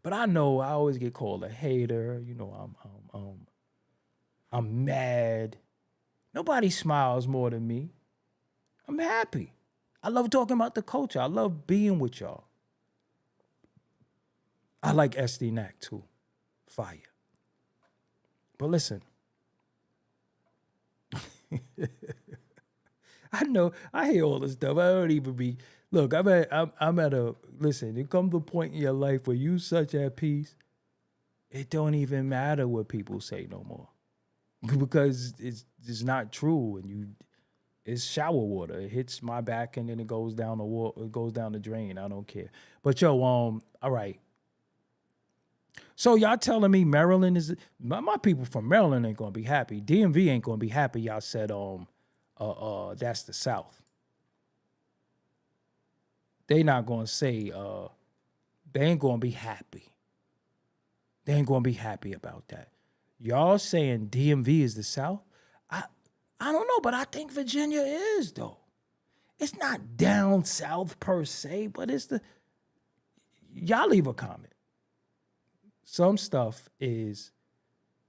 But I know I always get called a hater. I'm mad. Nobody smiles more than me. I'm happy. I love talking about the culture. I love being with y'all. I like SD Knack too. Fire. But listen. I know, I hear all this stuff. I don't even be, look, I'm at a, listen, it comes to a point in your life where you such at peace, it don't even matter what people say no more. Because it's not true, and it's shower water. It hits my back and then it goes down the drain. I don't care. But yo, all right. So y'all telling me Maryland is, my people from Maryland ain't gonna be happy. DMV ain't gonna be happy. Y'all said that's the South. They not gonna say they ain't gonna be happy. They ain't gonna be happy about that. y'all saying DMV is the South. I don't know, but I think Virginia is, though. It's not down south per se, but it's the... Y'all leave a comment. Some stuff is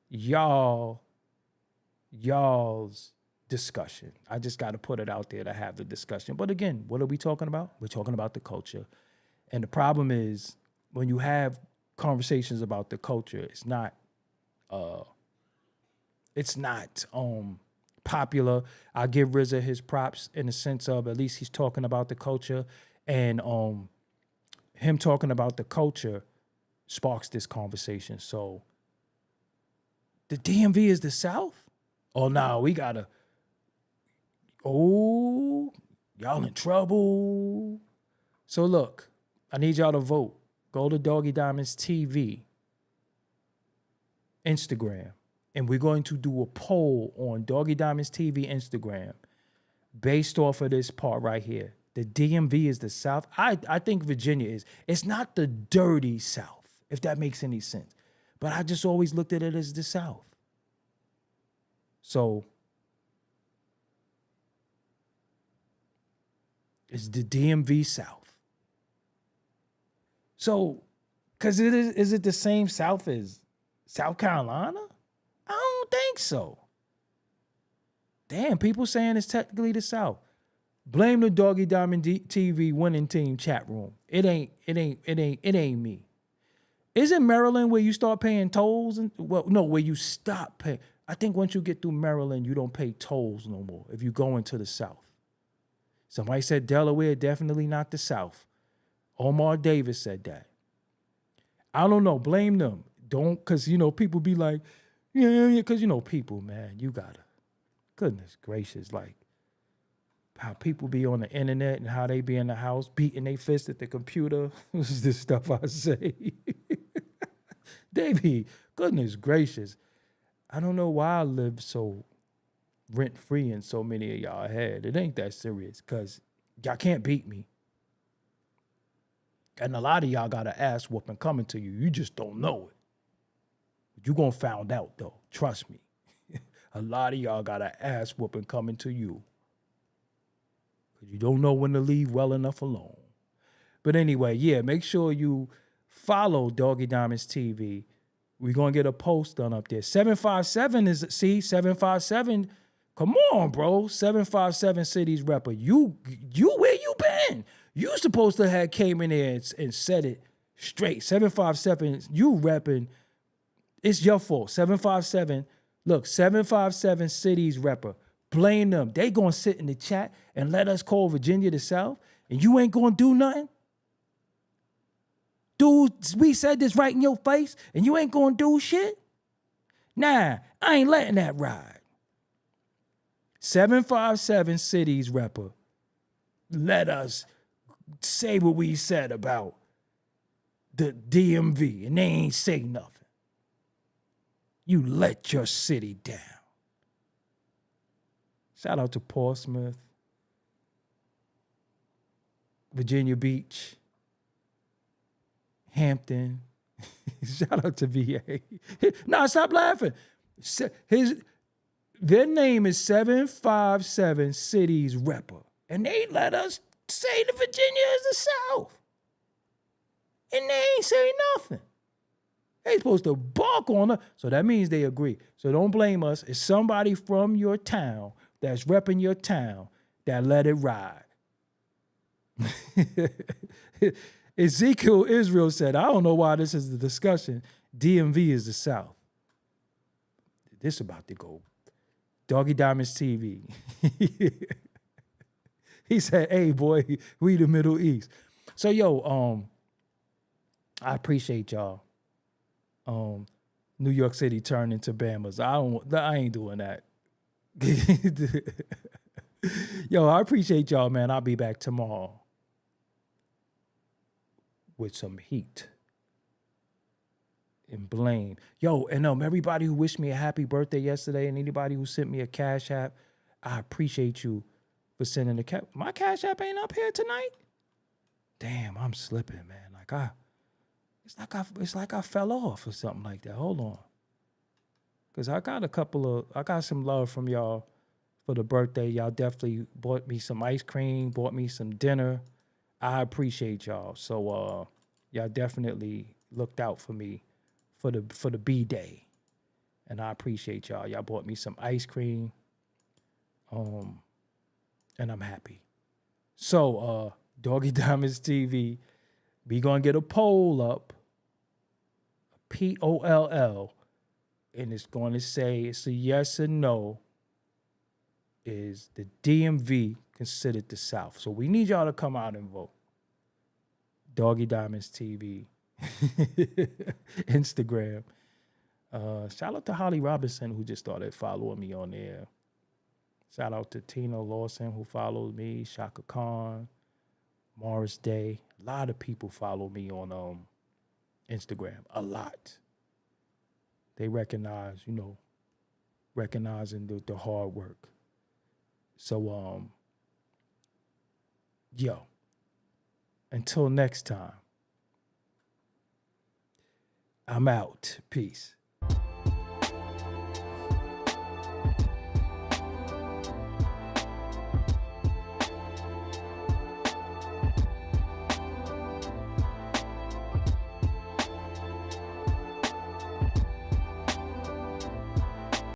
y'all's discussion. I just got to put it out there to have the discussion. But again, what are we talking about? We're talking about the culture. And the problem is when you have conversations about the culture, it's not popular. I give Rizza his props in the sense of at least he's talking about the culture, and him talking about the culture sparks this conversation. So the DMV is the South? Oh, no, we gotta. Oh, y'all in trouble. So look, I need y'all to vote. Go to Doggie Diamonds TV, Instagram, and we're going to do a poll on Doggie Diamonds TV Instagram based off of this part right here. The DMV is the South. I think Virginia is. It's not the dirty South, if that makes any sense. But I just always looked at it as the South. So it's the DMV South. So, because is it the same South as South Carolina? I don't think so. Damn, people saying it's technically the South. Blame the Doggie Diamond TV winning team chat room. It ain't me. Isn't Maryland where you start paying tolls? Where you stop paying. I think once you get through Maryland, you don't pay tolls no more if you go into the South. Somebody said Delaware, definitely not the South. Omar Davis said that. I don't know. Blame them. Don't, because, people be like, yeah, because, people, man, you gotta, goodness gracious, like how people be on the internet and how they be in the house beating their fist at the computer. This is the stuff I say. They be, goodness gracious. I don't know why I live so rent-free in so many of y'all head. It ain't that serious, because y'all can't beat me. And a lot of y'all got an ass whooping coming to you. You just don't know it. You gonna find out, though. Trust me. A lot of y'all got an ass whooping coming to you. Because you don't know when to leave well enough alone. But anyway, yeah, make sure you follow Doggie Diamonds TV. We're going to get a post done up there. 757 is, 757. Come on, bro. 757 Cities Rapper. You where you been? You supposed to have came in there and said it straight. 757, you repping. It's your fault. 757. Look, 757 Cities Rapper. Blame them. They going to sit in the chat and let us call Virginia the South, and you ain't going to do nothing? Dude, we said this right in your face, and you ain't going to do shit? Nah, I ain't letting that ride. 757 Cities Rapper. Let us say what we said about the DMV, and they ain't say nothing. You let your city down. Shout out to Portsmouth, Virginia Beach, Hampton. Shout out to VA. No, stop laughing. Their name is 757 Cities Rapper. And they let us say that Virginia is the South. And they ain't say nothing. They supposed to bark on us. So that means they agree. So don't blame us. It's somebody from your town that's repping your town that let it ride. Ezekiel Israel said, I don't know why this is the discussion. DMV is the South. This about to go. Doggie Diamonds TV. He said, hey, boy, we the Middle East. So, yo, I appreciate y'all. New York City turned into Bamas. I ain't doing that. Yo, I appreciate y'all, man. I'll be back tomorrow with some heat and blame. Yo, and everybody who wished me a happy birthday yesterday and anybody who sent me a Cash App, I appreciate you for sending the my Cash App ain't up here tonight? Damn, I'm slipping, man. It's like I fell off or something like that. Hold on. Because I got some love from y'all for the birthday. Y'all definitely bought me some ice cream, bought me some dinner. I appreciate y'all. So y'all definitely looked out for me for the B-Day. And I appreciate y'all. Y'all bought me some ice cream. And I'm happy. So Doggie Diamonds TV, we gonna get a poll up. POLL. And it's going to say it's a yes or no. Is the DMV considered the South? So we need y'all to come out and vote. Doggie Diamonds TV. Instagram. Shout out to Holly Robinson, who just started following me on there. Shout out to Tino Lawson, who followed me. Shaka Khan. Morris Day. A lot of people follow me on Instagram. A lot. They recognize, recognizing the hard work. So, until next time, I'm out. Peace.